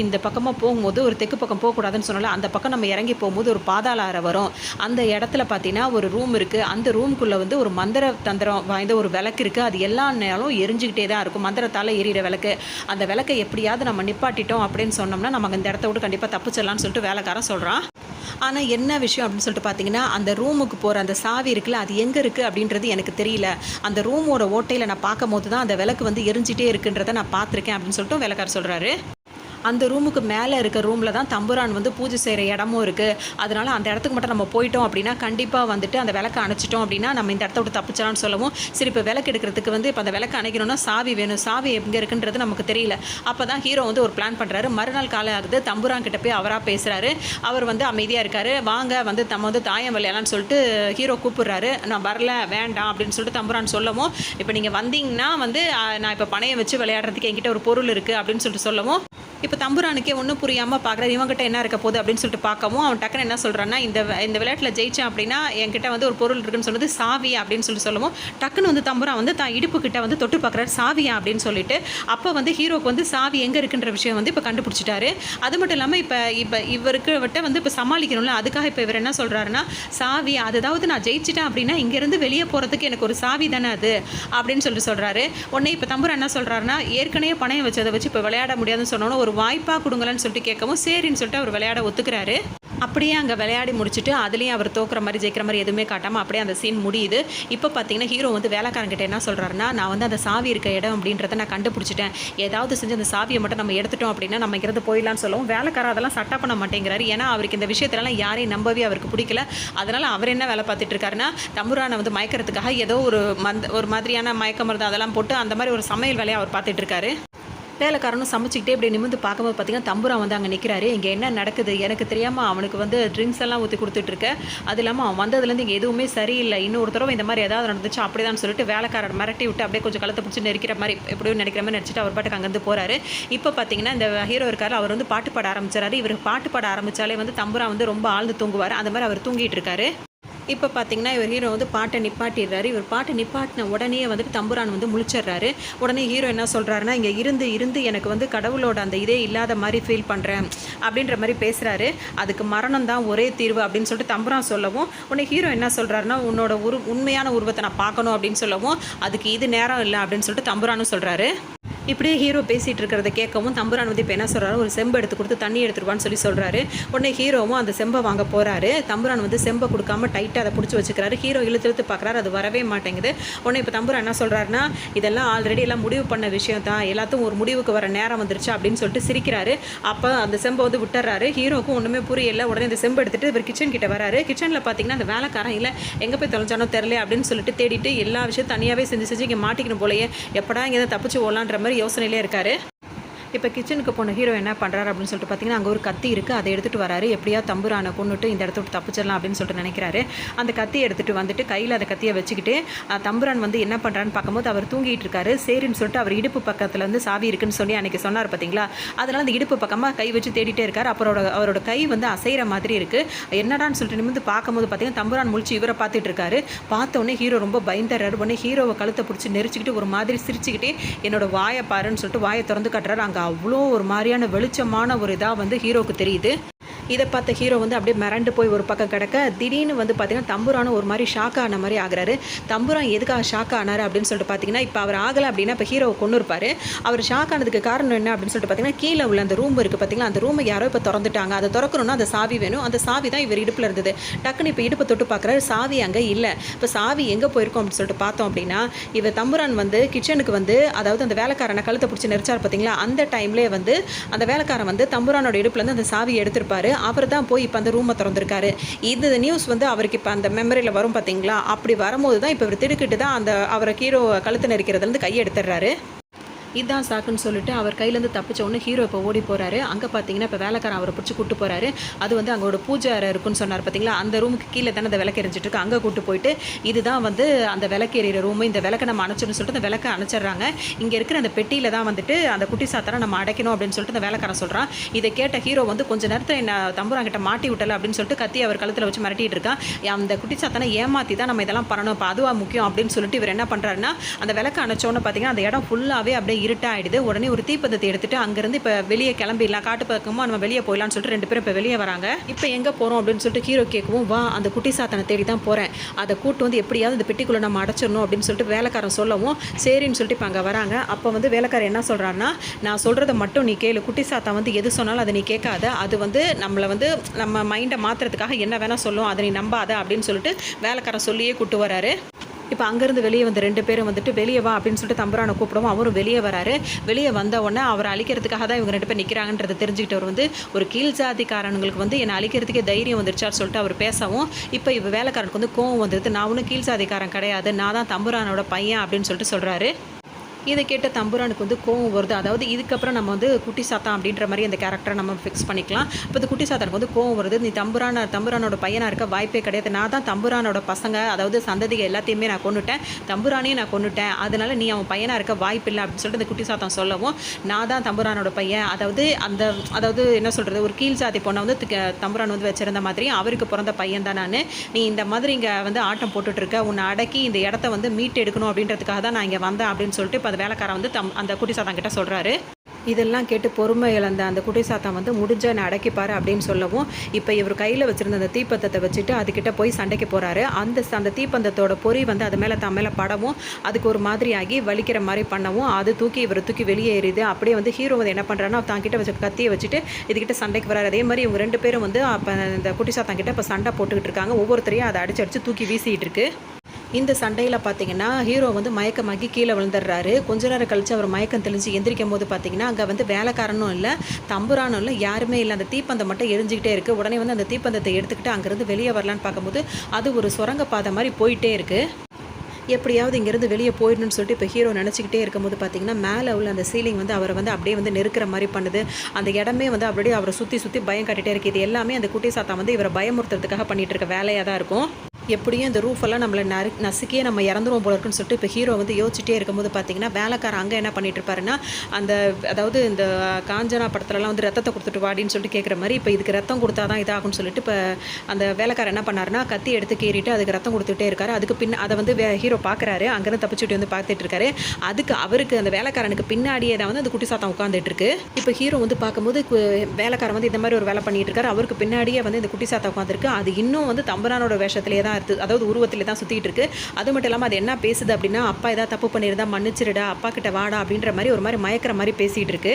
இந்த பக்கமாக போகும்போது ஒரு தெற்கு பக்கம் போகக்கூடாதுன்னு சொன்னால அந்த பக்கம் நம்ம இறங்கி போகும்போது ஒரு பாதாள அறை வரும். அந்த இடத்துல பார்த்தீங்கன்னா ஒரு ரூம் இருக்குது. அந்த ரூம்குள்ளே வந்து ஒரு மந்திர தந்திரம் வாய்ந்த ஒரு விளக்கு இருக்குது. அது எல்லா நேரம் எரிஞ்சுக்கிட்டே தான் இருக்கும், மந்திரத்தால் எரியிற விளக்கு. அந்த விளக்கை எப்படியாவது நம்ம நிப்பாட்டிட்டோம் அப்படின்னு சொன்னோம்னா நம்ம இந்த இடத்த விட்டு கண்டிப்பாக தப்பிச்சிடலாம்னு சொல்லிட்டு வேலைக்காரன் சொல்கிறான். ஆனால் என்ன விஷயம் அப்படின்னு சொல்லிட்டு பார்த்தீங்கன்னா, அந்த ரூமுக்கு போகிற அந்த சாவி இருக்குல்ல, அது எங்கே இருக்குது அப்படின்றது எனக்கு தெரியல. அந்த ரூமோட ஓட்டையில் நான் பார்க்கும் போது தான் அந்த விளக்கு வந்து எரிஞ்சிட்டே இருக்குன்றதை நான் பார்த்துருக்கேன் அப்படின்னு சொல்லிட்டு வேலைக்காரர் சொல்கிறாரு. அந்த ரூமுக்கு மேலே இருக்க ரூமில் தான் தம்புரான் வந்து பூஜை செய்கிற இடமும் இருக்குது. அதனால் அந்த இடத்துக்கு மட்டும் நம்ம போயிட்டோம் அப்படின்னா கண்டிப்பாக வந்துட்டு அந்த விளக்கு அணைச்சிட்டோம் அப்படின்னா நம்ம இந்த இடத்த விட்டு தப்பிச்சலாம்னு சொல்லவும், சரி இப்போ விளக்கு எடுக்கிறதுக்கு வந்து இப்போ அந்த விளக்கு அணைக்கணும்னா சாவி வேணும், சாவி எங்கே இருக்குன்றது நமக்கு தெரியல. அப்போ தான் ஹீரோ வந்து ஒரு பிளான் பண்ணுறாரு. மறுநாள் காலை ஆகுது, தம்புரான் கிட்ட போய் அவராக பேசுகிறாரு. அவர் வந்து அமைதியாக இருக்கார். வாங்க வந்து நம்ம வந்து தாயம் விளையாடலான்னு சொல்லிட்டு ஹீரோ கூப்பிட்றாரு. நான் வரல, வேண்டாம் அப்படின்னு சொல்லிட்டு தம்புரான் சொல்லவும், இப்போ நீங்கள் வந்தீங்கன்னா வந்து நான் இப்போ பணையை வச்சு விளையாடுறதுக்கு என்கிட்ட ஒரு பொருள் இருக்குது அப்படின்னு சொல்லிட்டு சொல்லவும், இப்போ தம்புரானுக்கே ஒன்றும் புரியாமல் பார்க்குறாரு, இவங்ககிட்ட என்ன இருக்க போகுது அப்படின்னு சொல்லிட்டு பார்க்கவும் அவன் டக்குன்னு என்ன சொல்கிறான்னா, இந்த விளையாட்டில் ஜெயிச்சேன் அப்படின்னா என்கிட்ட வந்து ஒரு பொருள் இருக்குன்னு சொல்லுது, சாவி அப்படின்னு சொல்லவும் டக்குன்னு வந்து தம்புரான் வந்து தான் இடுப்பு கிட்ட வந்து தொட்டு பார்க்குறாரு, சாவியா அப்படின்னு சொல்லிட்டு. அப்போ வந்து ஹீரோக்கு வந்து சாவி எங்கே இருக்குன்ற விஷயம் வந்து இப்போ கண்டுபிடிச்சிட்டாரு. அது மட்டும் இல்லாமல் இப்போ இவருக்கு விட்ட வந்து இப்போ சமாளிக்கணும்ல, அதுக்காக இப்போ இவர் என்ன சொல்கிறாருன்னா, சாவி அதாவது நான் ஜெயிச்சிட்டேன் அப்படின்னா இங்கேருந்து வெளியே போகிறதுக்கு எனக்கு ஒரு சாவி தானே அது அப்படின்னு சொல்கிறாரு. உடனே இப்போ தம்புரான் என்ன சொல்கிறாருன்னா, ஏற்கனவே பணையம் வச்சதை வச்சு இப்போ விளையாட முடியாதுன்னு சொன்னோன்னு ஒரு வாய்ப்பாக கொடுங்கலன்னு சொல்லிட்டு கேட்கவும் சரின்னு சொல்லிட்டு அவர் விளையாட ஒத்துக்கிறாரு. அப்படியே அங்கே விளையாடி முடிச்சுட்டு அதுலேயும் அவர் தோக்குற மாதிரி ஜெயிக்கிற மாதிரி எதுவுமே காட்டாமல் அப்படியே அந்த சீன் முடியுது. இப்போ பார்த்தீங்கன்னா ஹீரோ வந்து வேலைக்காரங்கிட்ட என்ன சொல்கிறாருன்னா, நான் வந்து அந்த சாவி இருக்க இடம் அப்படின்றத நான் கண்டுபிடிச்சிட்டேன், ஏதாவது செஞ்சு அந்த சாவியை மட்டும் நம்ம எடுத்துட்டோம் அப்படின்னா நம்ம இங்கிறது போயிடலான்னு சொல்லவும் வேலைக்காரர் அதெல்லாம் சட்டா பண்ண மாட்டேங்கிறாரு. ஏன்னா அவருக்கு இந்த விஷயத்திலலாம் யாரையும் நம்பவே அவருக்கு பிடிக்கல. அதனால் அவர் என்ன வேலை பார்த்துட்டு இருக்காருன்னா, தம்புரானை வந்து மயக்கிறதுக்காக ஏதோ ஒரு மாதிரியான மயக்க மருந்து அதெல்லாம் போட்டு அந்த மாதிரி ஒரு சமையல் வேலையை அவர் பார்த்துட்டு இருக்காரு. வேலைக்காரனும் சமைச்சிக்கிட்டே இப்படி நிமிந்து பார்க்கும்போது பார்த்தீங்கன்னா தம்புரான் வந்து அங்கே நிற்கிறாரு. இங்கே என்ன நடக்குது எனக்கு தெரியாமல் அவனுக்கு வந்து ட்ரிங்க்ஸ் எல்லாம் ஊற்றி கொடுத்துட்ருக்க, அது இல்லாமல் அவன் வந்ததுலேருந்து இங்கே எதுவுமே சரியில்லை, இன்னொரு தடவை இந்த மாதிரி ஏதாவது நடந்துச்சு அப்படிதான் சொல்லிட்டு வேலைக்காரர் மிரட்டி விட்டு அப்படியே கொஞ்சம் கழுத்தை பிடிச்சி நெரிக்கிற மாதிரி எப்படியும் நினைக்கிற மாதிரி நினச்சிட்டு அவர் பாட்டுக்கு அங்கேருந்து போகிறாரு. இப்போ பார்த்தீங்கன்னா இந்த ஹீரோ இருக்காரு, அவர் வந்து பாட்டு பாட ஆரம்பிச்சாரு. இவர் பாட்டு பாட ஆரம்பித்தாலே வந்து தம்புரான் வந்து ரொம்ப ஆழ்ந்து தூங்குவார். அந்த மாதிரி அவர் தூங்கிட்டு இருக்காரு. இப்போ பார்த்தீங்கன்னா இவர் ஹீரோ வந்து பாட்டை நிப்பாட்டிடுறாரு. இவர் பாட்டை நிப்பாட்டின உடனே வந்துட்டு தம்புரான் வந்து முழிச்சிடுறாரு. உடனே ஹீரோ என்ன சொல்கிறாருன்னா, இங்கே இருந்து எனக்கு வந்து கடவுளோட அந்த இதே இல்லாத மாதிரி ஃபீல் பண்ணுறேன் அப்படின்ற மாதிரி பேசுகிறாரு. அதுக்கு மரணம் தான் ஒரே தீர்வு அப்படின்னு சொல்லிட்டு தம்புரான் சொல்லவும் உடனே ஹீரோ என்ன சொல்கிறாருன்னா, உன்னோட உண்மையான உருவத்தை நான் பார்க்கணும் அப்படின்னு சொல்லவும் அதுக்கு இது நேரம் இல்லை அப்படின்னு சொல்லிட்டு தம்புரானும் சொல்கிறாரு. இப்படியே ஹீரோ பேசிகிட்டு இருக்கிறத கேட்கவும் தம்புரான் வந்து இப்போ என்ன சொல்கிறாரு, ஒரு செம்பை எடுத்து கொடுத்து தண்ணி எடுத்துருவான்னு சொல்கிறாரு. உடனே ஹீரோவும் அந்த செம்பை வாங்க போகிறாரு. தம்புரான் வந்து செம்பை கொடுக்காம டைட்டாக அதை பிடிச்சி வச்சுக்கிறாரு. ஹீரோ இழுத்து பார்க்குறாரு, அது வரவே மாட்டேங்குது. உடனே இப்போ தம்புரான் என்ன சொல்கிறாருன்னா, இதெல்லாம் ஆல்ரெடி எல்லாம் முடிவு பண்ண விஷயம் தான், எல்லாத்துக்கும் ஒரு முடிவுக்கு வர நேரம் வந்துருச்சு அப்படின்னு சொல்லிட்டு சிரிக்கிறாரு. அப்போ அந்த செம்பை வந்து விட்டுறாரு. ஹீரோக்கும் ஒன்றுமே புரியல. உடனே இந்த செம்பை எடுத்துகிட்டு இவர் கிச்சன் கிட்ட வராரு. கிச்சனில் பார்த்தீங்கன்னா அந்த வேலைக்காரன் இல்லை எங்கே போய் தொலைஞ்சானோ தெரில அப்படின்னு சொல்லிட்டு தேடிட்டு எல்லா விஷயம் தனியாகவே செஞ்சு இங்கே மாட்டிக்கணும் போலையே, எப்படா இங்கே தான் தப்பிச்சு போகலான்ற மாதிரி யோசனையிலே இருக்காரு. இப்போ கிச்சனுக்கு போன ஹீரோ என்ன பண்ணுறாரு அப்படின்னு சொல்லிட்டு பார்த்தீங்கன்னா, அங்கே ஒரு கத்தி இருக்குது, அதை எடுத்துகிட்டு வராரு. எப்படியா தம்புரானை கொண்டுட்டு இந்த இடத்த விட்டு தப்பிச்சிடலாம் அப்படின்னு சொல்லிட்டு நினைக்கிறாரு. அந்த கத்தியை எடுத்துகிட்டு வந்துட்டு கையில் அந்த கத்தியை வச்சுக்கிட்டு தம்புரான் வந்து என்ன பண்ணுறான்னு பார்க்கும்போது அவர் தூங்கிட்டு இருக்காரு. சரின்னு சொல்லிட்டு அவர் இடுப்பு பக்கத்தில் வந்து சாவி இருக்குன்னு சொல்லி அன்றைக்கி சொன்னார் பார்த்தீங்களா, அதனால் அந்த இடுப்பு பக்கமாக கை வச்சு தேடிட்டே இருக்கார். அப்புறம் அவரோட கை வந்து அசைகிற மாதிரி இருக்குது. என்னடான்னு சொல்லிட்டு நிமிந்து பார்க்கும்போது பார்த்தீங்கன்னா தம்புரான் முழிச்சு இவரை பார்த்துட்டு இருக்காரு. பார்த்தோன்னே ஹீரோ ரொம்ப பயந்துறாரு. உடனே ஹீரோவை கழுத்தை பிடிச்சி நெரிச்சிக்கிட்டு ஒரு மாதிரி சிரிச்சுக்கிட்டே என்னோட வாயை பாருன்னு சொல்லிட்டு வாயை திறந்து காட்டுறாரு. அங்கே அவ்வளோ ஒரு மாதிரியான வெளிச்சமான ஒரு இதாக வந்து ஹீரோக்கு தெரியுது. இதை பார்த்த ஹீரோ வந்து அப்படியே மிரண்டு போய் ஒரு பக்கம் கிடக்க, திடீர்னு வந்து பார்த்தீங்கன்னா தம்புரானும் ஒரு மாதிரி ஷாக் ஆன மாதிரி ஆகிறாரு. தம்புரான் எதுக்காக ஷாக் ஆனார் அப்படின்னு சொல்லிட்டு பார்த்தீங்கன்னா, இப்போ அவர் ஆகலை அப்படின்னா இப்போ ஹீரோவை கொண்டு இருப்பார். அவர் ஷாக் ஆனதுக்கு காரணம் என்ன அப்படின்னு சொல்லிட்டு பார்த்தீங்கன்னா, கீழே உள்ள அந்த ரூம் இருக்குது பார்த்தீங்களா, அந்த ரூமை யாரோ இப்போ திறந்துட்டாங்க. அதை திறக்கணும்னா அந்த சாவி வேணும். அந்த சாவி தான் இவர் இடுப்பில் இருந்தது. டக்குன்னு இப்போ இடுப்பை தொட்டு பார்க்குறாரு, சாவி அங்கே இல்லை. இப்போ சாவி எங்கே போயிருக்கோம் அப்படின்னு சொல்லிட்டு பார்த்தோம் அப்படின்னா, இவர் தம்புரான் வந்து கிச்சனுக்கு வந்து அதாவது அந்த வேலைக்காரனை கழுத்தை பிடிச்சி நெரிச்சார் பார்த்தீங்களா, அந்த டைம்லேயே வந்து அந்த வேலைக்காரன் வந்து தம்புரானோட இடுப்புலேருந்து அந்த சாவியை எடுத்திருப்பாரு. அவர் தான் போய் இப்போ அந்த ரூமை திறந்திருக்காரு. இது நியூஸ் வந்து அவருக்கு இப்போ அந்த மெமரியில் வரும் பார்த்தீங்களா, அப்படி வரும்போது தான் இப்போ இவர் திடுக்கிட்டு தான் அந்த அவரை ஹீரோ கழுத்து நெரிக்கிறதுலேருந்து கையை எடுத்துடுறாரு. இதுதான் சாக்குன்னு சொல்லிட்டு அவர் கையிலேருந்து தப்பிச்ச உடனே ஹீரோ இப்போ ஓடி போகிறாரு. அங்கே பார்த்தீங்கன்னா இப்போ வேலைக்காரன் அவரை பிடிச்சி கூட்டு போகிறாரு. அது வந்து அங்கே ஒரு பூஜை அறை இருக்குன்னு சொன்னார் பார்த்தீங்களா, அந்த ரூமுக்கு கீழே தானே அந்த விளக்கு எரிஞ்சிட்டு இருக்கு. அங்கே கூட்டு போயிட்டு இதுதான் வந்து அந்த விளக்கு எறிகிற ரூமு, இந்த விளக்கை நம்ம அணைச்சிடணும்னு சொல்லிட்டு அந்த விளக்கை அணைச்சிடுறாங்க. இங்கே இருக்கிற அந்த பெட்டியில் தான் வந்துட்டு அந்த குட்டி சாத்தாரை நம்ம அடைக்கணும் அப்படின்னு சொல்லிட்டு அந்த வேலைக்காரன் சொல்கிறான். இதை கேட்ட ஹீரோ வந்து கொஞ்சம் நேரத்தில் என்ன தம்புராங்கிட்ட மாட்டி விட்டலை அப்படின்னு சொல்லிட்டு கத்தி அவர் கழுத்தில் வச்சு மிரட்டிட்டு இருக்கான். அந்த குட்டி சாத்தானை ஏமாற்றி தான் நம்ம இதெல்லாம் பண்ணணும், இப்போ அதுவாக முக்கியம் அப்படின்னு சொல்லிட்டு இவர் என்ன பண்ணுறாருன்னா, அந்த விளக்கு அணைச்சோன்னு பார்த்தீங்கன்னா அந்த இடம் ஃபுல்லாகவே அப்படியே இருட்டாயிடுது. உடனே ஒரு தீப்பந்தத்தை எடுத்துட்டு அங்கிருந்து இப்போ வெளியே கிளம்பிடலாம், காட்டு பக்கமாக நம்ம வெளியே போயிடலாம்னு சொல்லிட்டு ரெண்டு பேரும் இப்போ வெளியே வராங்க. இப்போ எங்கே போகிறோம் அப்படின்னு சொல்லிட்டு ஹீரோ கேட்கவும், வா அந்த குட்டி சாத்தனை தேடி தான் போகிறேன், அதை கூட்டு வந்து எப்படியாவது இந்த பெட்டிக்குள்ளே நம்ம அடைச்சிடணும் அப்படின்னு சொல்லிட்டு வேலைக்காரன் சொல்லவும் சரின்னு சொல்லிட்டு இப்போ அங்கே வராங்க. அப்போ வந்து வேலைக்காரன் என்ன சொல்கிறாருன்னா, நான் சொல்கிறத மட்டும் நீ கேளு, குட்டி சாத்தா வந்து எது சொன்னாலும் அதை நீ கேட்காத, அது வந்து நம்மளை வந்து நம்ம மைண்டை மாற்றுறதுக்காக என்ன வேணால் சொல்லும், அதை நீ நம்பாத அப்படின்னு சொல்லிட்டு வேலைக்காரன் சொல்லியே கூட்டு வராரு. இப்போ அங்கேருந்து வெளியே வந்து ரெண்டு பேரும் வந்துட்டு வெளியே வா அப்படின்னு சொல்லிட்டு தம்புரானை கூப்பிடவும் அவரும் வெளியே வராரு. வெளியே வந்த உடனே அவரை அழிக்கிறதுக்காக தான் இவங்க ரெண்டு பேர் நிற்கிறாங்கன்றதை தெரிஞ்சுக்கிட்டவர் வந்து ஒரு கீழ் ஜாதிக்காரனுங்களுக்கு வந்து என்னை அழிக்கிறதுக்கே தைரியம் வந்துருச்சான்னு சொல்லிட்டு அவர் பேசவும் இப்போ இவ வேலைக்காரனுக்கு வந்து கோவம் வந்துடுது. நான் ஒன்றும் கீழ் ஜாதிக்காரன் கிடையாது, நான் தான் தம்புரானோட பையன் அப்படின்னு சொல்லிட்டு சொல்கிறாரு. இதை கேட்ட தம்புரானுக்கு வந்து கோவம் வருது. அதாவது இதுக்கப்புறம் நம்ம வந்து குட்டி சாத்தான் அப்படின்ற மாதிரி அந்த கேரக்டரை நம்ம ஃபிக்ஸ் பண்ணிக்கலாம். இப்போ இந்த குட்டி சாத்தானுக்கு வந்து கோவம் வருது. நீ தம்புரானோட பையனாக இருக்க வாய்ப்பே கிடையாது. நான் தான் தம்புரானோட பசங்க, அதாவது சந்ததிகள் எல்லாத்தையுமே நான் கொன்னுட்டேன், தம்புரானையும் நான் கொன்னுட்டேன், அதனால நீ அவன் பையனாக இருக்க வாய்ப்பு இல்லை அப்படின்னு சொல்லிட்டு இந்த குட்டி சாத்தான் சொல்லவும், நான் தான் தம்புரானோட பையன், அதாவது என்ன சொல்கிறது, ஒரு கீழ் சாதி பொண்ணை வந்து தம்புரான் வந்து வச்சிருந்த மாதிரி அவருக்கு பிறந்த பையன் தான் நான். நீ இந்த மாதிரி இங்கே வந்து ஆட்டம் போட்டுட்ருக்க, உன்னை அடக்கி இந்த இடத்த வந்து மீட்டு எடுக்கணும் அப்படின்றதுக்காக தான் நான் இங்கே வந்தேன் அப்படின்னு சொல்லிட்டு இப்போ அந்த வேலைக்காரன் வந்து அந்த குட்டி சாத்தான் கிட்ட சொல்கிறாரு. இதெல்லாம் கேட்டு பொறுமை இழந்த அந்த குட்டி சாத்தான் வந்து முடிஞ்ச என்னை அடக்கிப்பார் அப்படின்னு சொல்லவும், இப்போ இவர் கையில் வச்சுருந்த அந்த தீப்பந்தத்தை வச்சுட்டு அதுக்கிட்ட போய் சண்டைக்கு போகிறாரு. அந்த தீப்பந்தத்தோட பொறி வந்து அது மேலே தன் மேலே படவும் அதுக்கு ஒரு மாதிரி ஆகி வலிக்கிற மாதிரி பண்ணவும் அது இவர் தூக்கி வெளியே ஏறிது. அப்படியே வந்து ஹீரோ வந்து என்ன பண்ணுறாருன்னா தான் கிட்ட வச்சு கத்தியை வச்சுட்டு இதுக்கிட்ட சண்டைக்கு வராரு. அதே மாதிரி இவங்க 2 பேரும் வந்து அப்போ இந்த குட்டி சாத்தான் கிட்ட இப்போ சண்டை போட்டுக்கிட்டு இருக்காங்க. ஒவ்வொருத்தரையும் அதை அடிச்சு தூக்கி வீசிகிட்டு இருக்கு. இந்த சண்டையில் பார்த்தீங்கன்னா ஹீரோ வந்து மயக்கமாக்கி கீழே விழுந்துடுறாரு. கொஞ்ச நேரம் கழித்து அவர் மயக்கம் தெளிஞ்சு எந்திரிக்கும் போது பார்த்தீங்கன்னா அங்கே வந்து வேலைக்காரனும் இல்லை, தம்புரானும் இல்லை, யாருமே இல்லை. அந்த தீப்பந்தம் மட்டும் எரிஞ்சிக்கிட்டே இருக்குது. உடனே வந்து அந்த தீப்பந்தத்தை எடுத்துக்கிட்டு அங்கேருந்து வெளியே வரலான்னு பார்க்கும்போது அது ஒரு சுரங்கப்பாதை மாதிரி போயிட்டே இருக்குது. எப்படியாவது இங்கேருந்து வெளியே போயிடணும்னு சொல்லிட்டு இப்போ ஹீரோ நினச்சிக்கிட்டே இருக்கும்போது பார்த்தீங்கன்னா மேலே உள்ள அந்த சீலிங் வந்து அவரை வந்து அப்படியே வந்து நெருக்கிற மாதிரி பண்ணுது. அந்த இடமே வந்து அப்படியே அவரை சுற்றி பயம் காட்டிகிட்டே இருக்குது. இது எல்லாமே அந்த குட்டி சாத்தான் வந்து இவரை பயமுறுத்துறதுக்காக பண்ணிகிட்டு இருக்க வேலையாக தான் இருக்கும். எப்படியும் இந்த ரூஃபெல்லாம் நம்மளை நசுக்கியே நம்ம இறந்துருவோம் போல இருக்குன்னு சொல்லிட்டு இப்போ ஹீரோ வந்து யோசிச்சுட்டே இருக்கும்போது பார்த்தீங்கன்னா வேலைக்காரன் அங்கே என்ன பண்ணிட்டு இருப்பாருன்னா அதாவது இந்த காஞ்சனா படத்துலலாம் வந்து ரத்தத்தை கொடுத்துட்டு வாடின்னு சொல்லிட்டு கேட்குற மாதிரி இப்போ இதுக்கு ரத்தம் கொடுத்தா தான் இதாகும்னு சொல்லிட்டு இப்போ அந்த வேலைக்காரன் என்ன பண்ணாருன்னா கத்தி எடுத்து கீறிட்டு அதுக்கு ரத்தம் கொடுத்துட்டே இருக்காரு. அதுக்கு அதை வந்து ஹீரோ பார்க்குறாரு. அங்கேருந்து தப்பிச்சுட்டு வந்து பார்த்துட்டு இருக்காரு. அவருக்கு அந்த வேலைக்காரனுக்கு பின்னாடியே தான் வந்து அந்த குட்டி சாத்தான் உட்காந்துட்டு இருக்கு. இப்போ ஹீரோ வந்து பார்க்கும்போது வேலைக்காரன் வந்து இந்த மாதிரி ஒரு வேலை பண்ணிட்டு இருக்காரு. அவருக்கு பின்னாடியே வந்து இந்த குட்டி சாத்தான் உட்காந்துருக்கு. அது இன்னும் வந்து தம்புரானோட வேஷத்திலே தான், அதாவது உருவத்தில் தான் சுற்றிட்டு இருக்கு. அது மட்டும் இல்லாமல் அது என்ன பேசுது அப்படின்னா, அப்பா ஏதாவது தப்பு பண்ணியிருந்தா மன்னிச்சிருடா, அப்பா கிட்ட வாடா அப்படின்ற மாதிரி ஒரு மாதிரி மயக்கிற மாதிரி பேசிகிட்டு இருக்கு.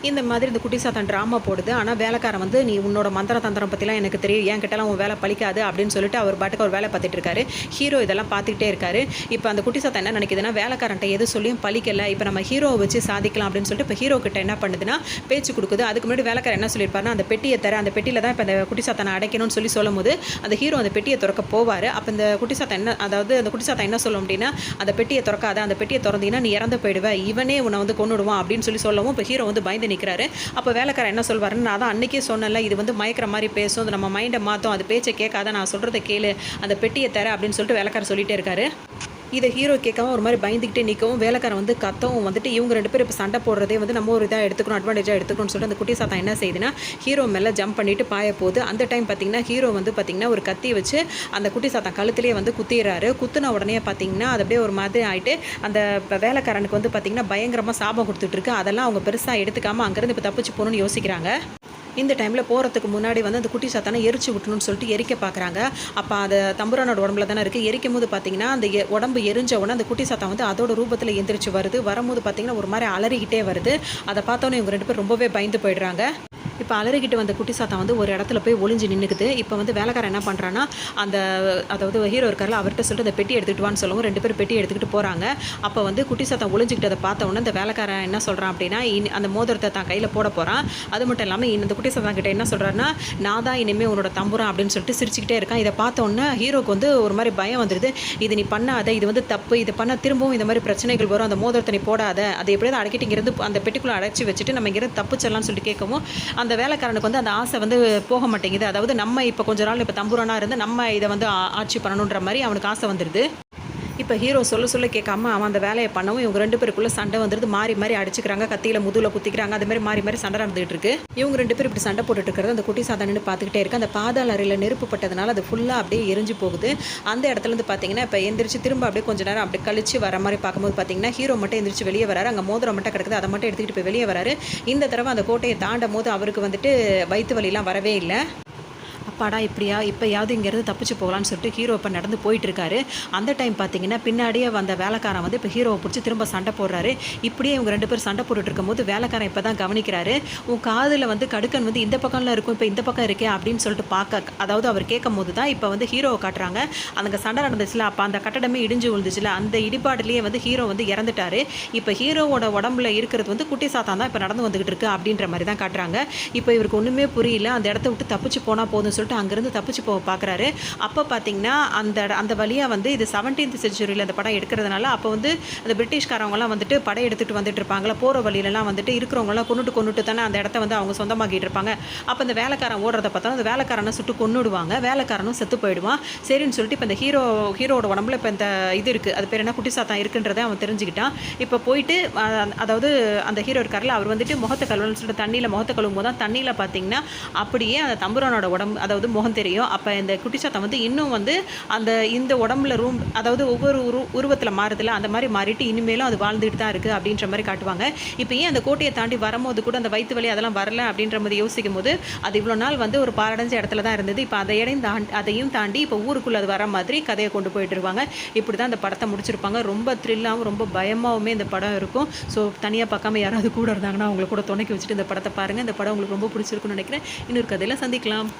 இந்த மாதிரி இந்த குட்டி சாத்தான் ட்ராமா போடுது. ஆனால் வேலைக்காரன் வந்து நீ உன்னோட மந்திர தந்திரம் பற்றிலாம் எனக்கு தெரியும், என் கிட்டலாம் உன் வேலை பழிக்காது அப்படின்னு சொல்லிட்டு அவர் பாட்டுக்கு ஒரு வேலை பார்த்துட்டு இருக்காரு. ஹீரோ இதெல்லாம் பார்த்துக்கிட்டே இருக்காரு. இப்போ அந்த குட்டி சாத்தான் என்ன நினைக்குதுன்னா, வேலைக்காரன்ட்ட எது சொல்லியும் பழிக்கலை, இப்போ நம்ம ஹீரோவை வச்சு சாதிக்கலாம் அப்படின்னு சொல்லிட்டு இப்போ ஹீரோ கிட்ட என்ன பண்ணுதுன்னா பேச்சு கொடுக்குது. அதுக்கு முன்னாடி வேலைக்காரன் என்ன சொல்லியிருப்பாருன்னா, அந்த பெட்டியை தர, அந்த பெட்டியில் தான் இப்போ அந்த குட்டி சாத்தானை அடைக்கணும்னு சொல்லும் போது அந்த ஹீரோ அந்த பெட்டியை திறக்க போவார். அப்போ இந்த குட்டி சாத்தான் அந்த குட்டி சாத்தான் என்ன சொல்லும் அப்படின்னா, அந்த பெட்டியை திறக்காத, அந்த பெட்டியை திறந்தீங்கன்னா நீ இறந்து போயிடுவ, இவனே உன்னை வந்து கொன்னுடுவான் அப்படின்னு சொல்லவும் இப்போ ஹீரோ வந்து பயந்து நிற்கிறாரு. அப்போ வேலைக்காரன் என்ன சொல்வாருன்னு, நான் தான் அன்றைக்கே சொன்னல, இது வந்து மயக்கிற மாதிரி பேசும், அது நம்ம மைண்டை மாற்றும், அது பேச்சை கேட்காத, நான் சொல்கிறத கேளு, அந்த பெட்டியை தர அப்படின்னு சொல்லிட்டு வேலைக்காரர் சொல்லிகிட்டே இருக்காரு. இதை ஹீரோ கேட்காம ஒரு மாதிரி பயந்துக்கிட்டே நிற்கவும் வேலைக்காரன் வந்து கத்தவும் வந்துட்டு இவங்க 2 பேரும் இப்போ சண்டை போடுறதே வந்து நம்ம ஒரு இதாக எடுத்துக்கணும், அட்வான்டேஜாக எடுத்துக்கணும்னு சொல்லிட்டு அந்த குட்டி சாத்தான் என்ன செய்யுதுன்னா ஹீரோ மேலே ஜம்ப் பண்ணிட்டு பாய போகுது. அந்த டைம் பார்த்தீங்கன்னா ஹீரோ வந்து பார்த்தீங்கன்னா ஒரு கத்தி வச்சு அந்த குட்டி சாத்தான் கழுத்துலேயே வந்து குத்திடுறாரு. குத்துன உடனே பார்த்தீங்கன்னா அது அப்படியே ஒரு மாதிரி ஆகிட்டு அந்த வேலைக்காரனுக்கு வந்து பார்த்தீங்கன்னா பயங்கரமாக சாபம் கொடுத்துட்டு இருக்கு. அதெல்லாம் அவங்க பெருசாக எடுத்துக்காமல் அங்கேருந்து இப்போ தப்பிச்சு போகணும்னு யோசிக்கிறாங்க. இந்த டைமில் போகிறதுக்கு முன்னாடி வந்து அந்த குட்டி சாத்தானை எரிச்சு விட்டணும்னு சொல்லிட்டு எரிக்க பார்க்குறாங்க. அப்போ அது தம்புரானோட உடம்புல தானே இருக்குது. எரிக்கும் போது பார்த்தீங்கன்னா அந்த உடம்பு எரிஞ்ச உடனே அந்த குட்டி சாத்தான் வந்து அதோட ரூபத்தில் எந்திரிச்சு வரும்போது பார்த்தீங்கன்னா ஒரு மாதிரி அலறிக்கிட்டே வருது. அதை பார்த்தோன்னே இவங்க 2 பேர் ரொம்பவே பயந்து போயிடுறாங்க. இப்போ அலறிக்கிட்டு வந்த குட்டி சாத்தான் வந்து ஒரு இடத்துல போய் ஒளிஞ்சு நின்றுக்குது. இப்போ வந்து வேலைக்காரன் என்ன பண்ணுறான்னா, அதாவது ஹீரோ இருக்கார்ல அவர்கிட்ட சொல்லிட்டு அந்த பெட்டி எடுத்துகிட்டு வான்னு சொல்லவும் 2 பேர் பெட்டி எடுத்துக்கிட்டு போகிறாங்க. அப்போ வந்து குட்டி சாத்தான் ஒளிஞ்சிக்கிட்டு அதை பார்த்த உடனே அந்த வேலைக்காரன் என்ன சொல்கிறான் அப்படின்னா, அந்த மோதிரத்தை தான் கையில் போட போகிறான். அது மட்டும் இல்லாமல் இந்த குட்டி சாத்தான் கிட்ட என்ன சொல்கிறாருன்னா, நான் தான் இனிமேல் உன்னோட தம்புறான் அப்படின்னு சொல்லிட்டு சிரிச்சுக்கிட்டே இருக்கான். இதை பார்த்த உடனே ஹீரோக்கு வந்து ஒரு மாதிரி பயம் வந்துடுது. இது நீ பண்ணாத, இது வந்து தப்பு, இது பண்ண திரும்பவும் இந்த மாதிரி பிரச்சனைகள் வரும், அந்த மோதிரத்தை நீ போடாத, அதை எப்படியாவது அடக்கிட்டு இங்கேருந்து அந்த பெட்டிக்குள்ளே அடைச்சி வச்சுட்டு நம்ம இங்கேருந்து தப்புச்சலாம்னு சொல்லிட்டு கேட்கவும் அந்த வேலைக்காரனுக்கு வந்து அந்த ஆசை வந்து போக மாட்டேங்குது. அதாவது நம்ம இப்போ கொஞ்ச நாள் இப்போ தம்புரானா இருந்து நம்ம இதை வந்து ஆட்சி பண்ணணுன்ற மாதிரி அவனுக்கு ஆசை வந்துடுது. இப்போ ஹீரோ சொல்ல கேட்காம அவன் அந்த வேலையை பண்ணவும் இவங்க 2 பேருக்குள்ளே சண்டை வந்துடுது. மாறி அடிச்சுக்கிறாங்க, கத்தியில் முதுகில் குத்திக்கிறாங்க. அது மாதிரி மாறி சண்டை நடந்துகிட்டு இருக்கு. இவங்க 2 பேர் இப்படி சண்டை போட்டுட்டு இருக்கிறது அந்த குட்டி சாத்தானு பார்த்துக்கிட்டே இருக்கு. அந்த பாதாள அறையில் நெருப்பு பட்டதுனால அது ஃபுல்லாக அப்படியே எரிஞ்சு போகுது. அந்த இடத்துல இருந்து பார்த்தீங்கன்னா இப்போ எந்திரிச்சு திரும்ப அப்படியே கொஞ்ச நேரம் அப்படி கழிச்சு வர மாதிரி பார்க்கும்போது பார்த்தீங்கன்னா ஹீரோ மட்டும் எந்திரிச்சு வெளியே வராரு. அங்கே மோதிரம் மட்டும் கிடக்குது, அதை மட்டும் எடுத்துக்கிட்டு போய் வெளியே வராரு. இந்த தடவை அந்த கோட்டையை தாண்டும் போது அவருக்கு வந்துட்டு வயிற்று வலிலாம் வரவே இல்லை. அப்பாடா இப்போயாவது இங்கேருந்து தப்பிச்சு போகலான்னு சொல்லிட்டு ஹீரோ இப்போ நடந்து போயிட்டுருக்காரு. அந்த டைம் பார்த்தீங்கன்னா பின்னாடியே வந்த வேலைக்காரன் வந்து இப்போ ஹீரோவை பிடிச்சி திரும்ப சண்டை போடுறாரு. இப்படியே இவங்க 2 பேர் சண்டை போட்டுட்டு இருக்கும்போது வேலைக்காரன் இப்போ தான் கவனிக்கிறாரு. உன் காதில் வந்து கடுக்கன் வந்து இந்த பக்கம்ல இருக்கும், இப்போ இந்த பக்கம் இருக்கே அப்படின்னு சொல்லிட்டு அதாவது அவர் கேட்கும் போது தான் இப்போ வந்து ஹீரோவை காட்டுறாங்க. அங்கே சண்டை நடந்துச்சுல, அப்போ அந்த கட்டடமே இடிஞ்சு விழுந்துச்சுல, அந்த இடிபாடுலேயே வந்து ஹீரோ வந்து இறந்துட்டாரு. இப்போ ஹீரோவோட உடம்புல இருக்கிறது வந்து குட்டி சாத்தான் தான் இப்போ நடந்து வந்துகிட்டு இருக்கு அப்படின்ற மாதிரி தான் காட்டுறாங்க. இப்போ இவருக்கு ஒன்றுமே புரியல. அந்த இடத்த விட்டு தப்பிச்சு போனால் போதும்னு சொல்லிட்டு சொல்லிட்டு அங்கேருந்து தப்பிச்சு போக பார்க்குறாரு. அப்போ பார்த்தீங்கன்னா அந்த வழியாக வந்து இது 17th செஞ்சுரியில் அந்த படம் எடுக்கிறதுனால அப்போ வந்து அந்த பிரிட்டிஷ்காரவங்கலாம் வந்துட்டு படை எடுத்துகிட்டு வந்துட்டு இருப்பாங்களா, போகிற வழியிலலாம் வந்துட்டு இருக்கிறவங்களாம் கொண்டுட்டு தானே அந்த இடத்த வந்து அவங்க சொந்தமாக்கிட்டு இருப்பாங்க. அப்போ அந்த வேலைக்காரன் ஓடுறத பார்த்தா அந்த வேலைக்காரனை சுட்டு கொன்னுடுவாங்க. வேலைக்காரனும் செத்து போயிடுவான். சரின்னு சொல்லிட்டு இப்போ இந்த ஹீரோவோட உடம்புல இப்போ இந்த இது இருக்குது, அது பேர் என்ன, குட்டி சாத்தான் இருக்குன்றதை அவன் தெரிஞ்சுக்கிட்டான். இப்போ போயிட்டு அதாவது அந்த ஹீரோ இருக்கார்ல, அவர் வந்துட்டு முகத்தை கழுவுன்னு சொல்லிட்டு தண்ணியில் முகத்தை கழுவும் போது தான் தண்ணியில் பார்த்தீங்கன்னா அப்படியே அந்த தம்புரானோட உடம்பு அதாவது முகம் தெரியும். அப்போ இந்த குட்டி சாத்தான் வந்து இன்னும் வந்து இந்த உடம்புல அதாவது ஒவ்வொரு உருவத்தில் மாறுதில்ல, அந்த மாதிரி மாறிட்டு இனிமேலும் அது வாழ்ந்துட்டு தான் இருக்குது அப்படின்ற மாதிரி காட்டுவாங்க. இப்போ ஏன் அந்த கோட்டையை தாண்டி வரும்போது கூட அந்த வயிற்று வலி அதெல்லாம் வரல அப்படின்ற மாதிரி யோசிக்கும் போது அது இவ்வளோ நாள் வந்து ஒரு பாரடைஞ்ச இடத்துல தான் இருந்தது. இப்போ அதையும் தாண்டி இப்போ ஊருக்குள்ளே அது வர மாதிரி கதையை கொண்டு போயிட்டு இருப்பாங்க. இப்படி தான் அந்த படத்தை முடிச்சிருப்பாங்க. ரொம்ப த்ரில்லாகவும் ரொம்ப பயமாகவுமே இந்த படம் இருக்கும். ஸோ தனியாக பார்க்காம யாராவது கூட இருந்தாங்கன்னா அவங்களை கூட துணைக்கி வச்சுட்டு இந்த படத்தை பாருங்கள். இந்த படம் உங்களுக்கு ரொம்ப பிடிச்சிருக்குன்னு நினைக்கிறேன். இன்னொரு கதையில் சந்திக்கலாம்.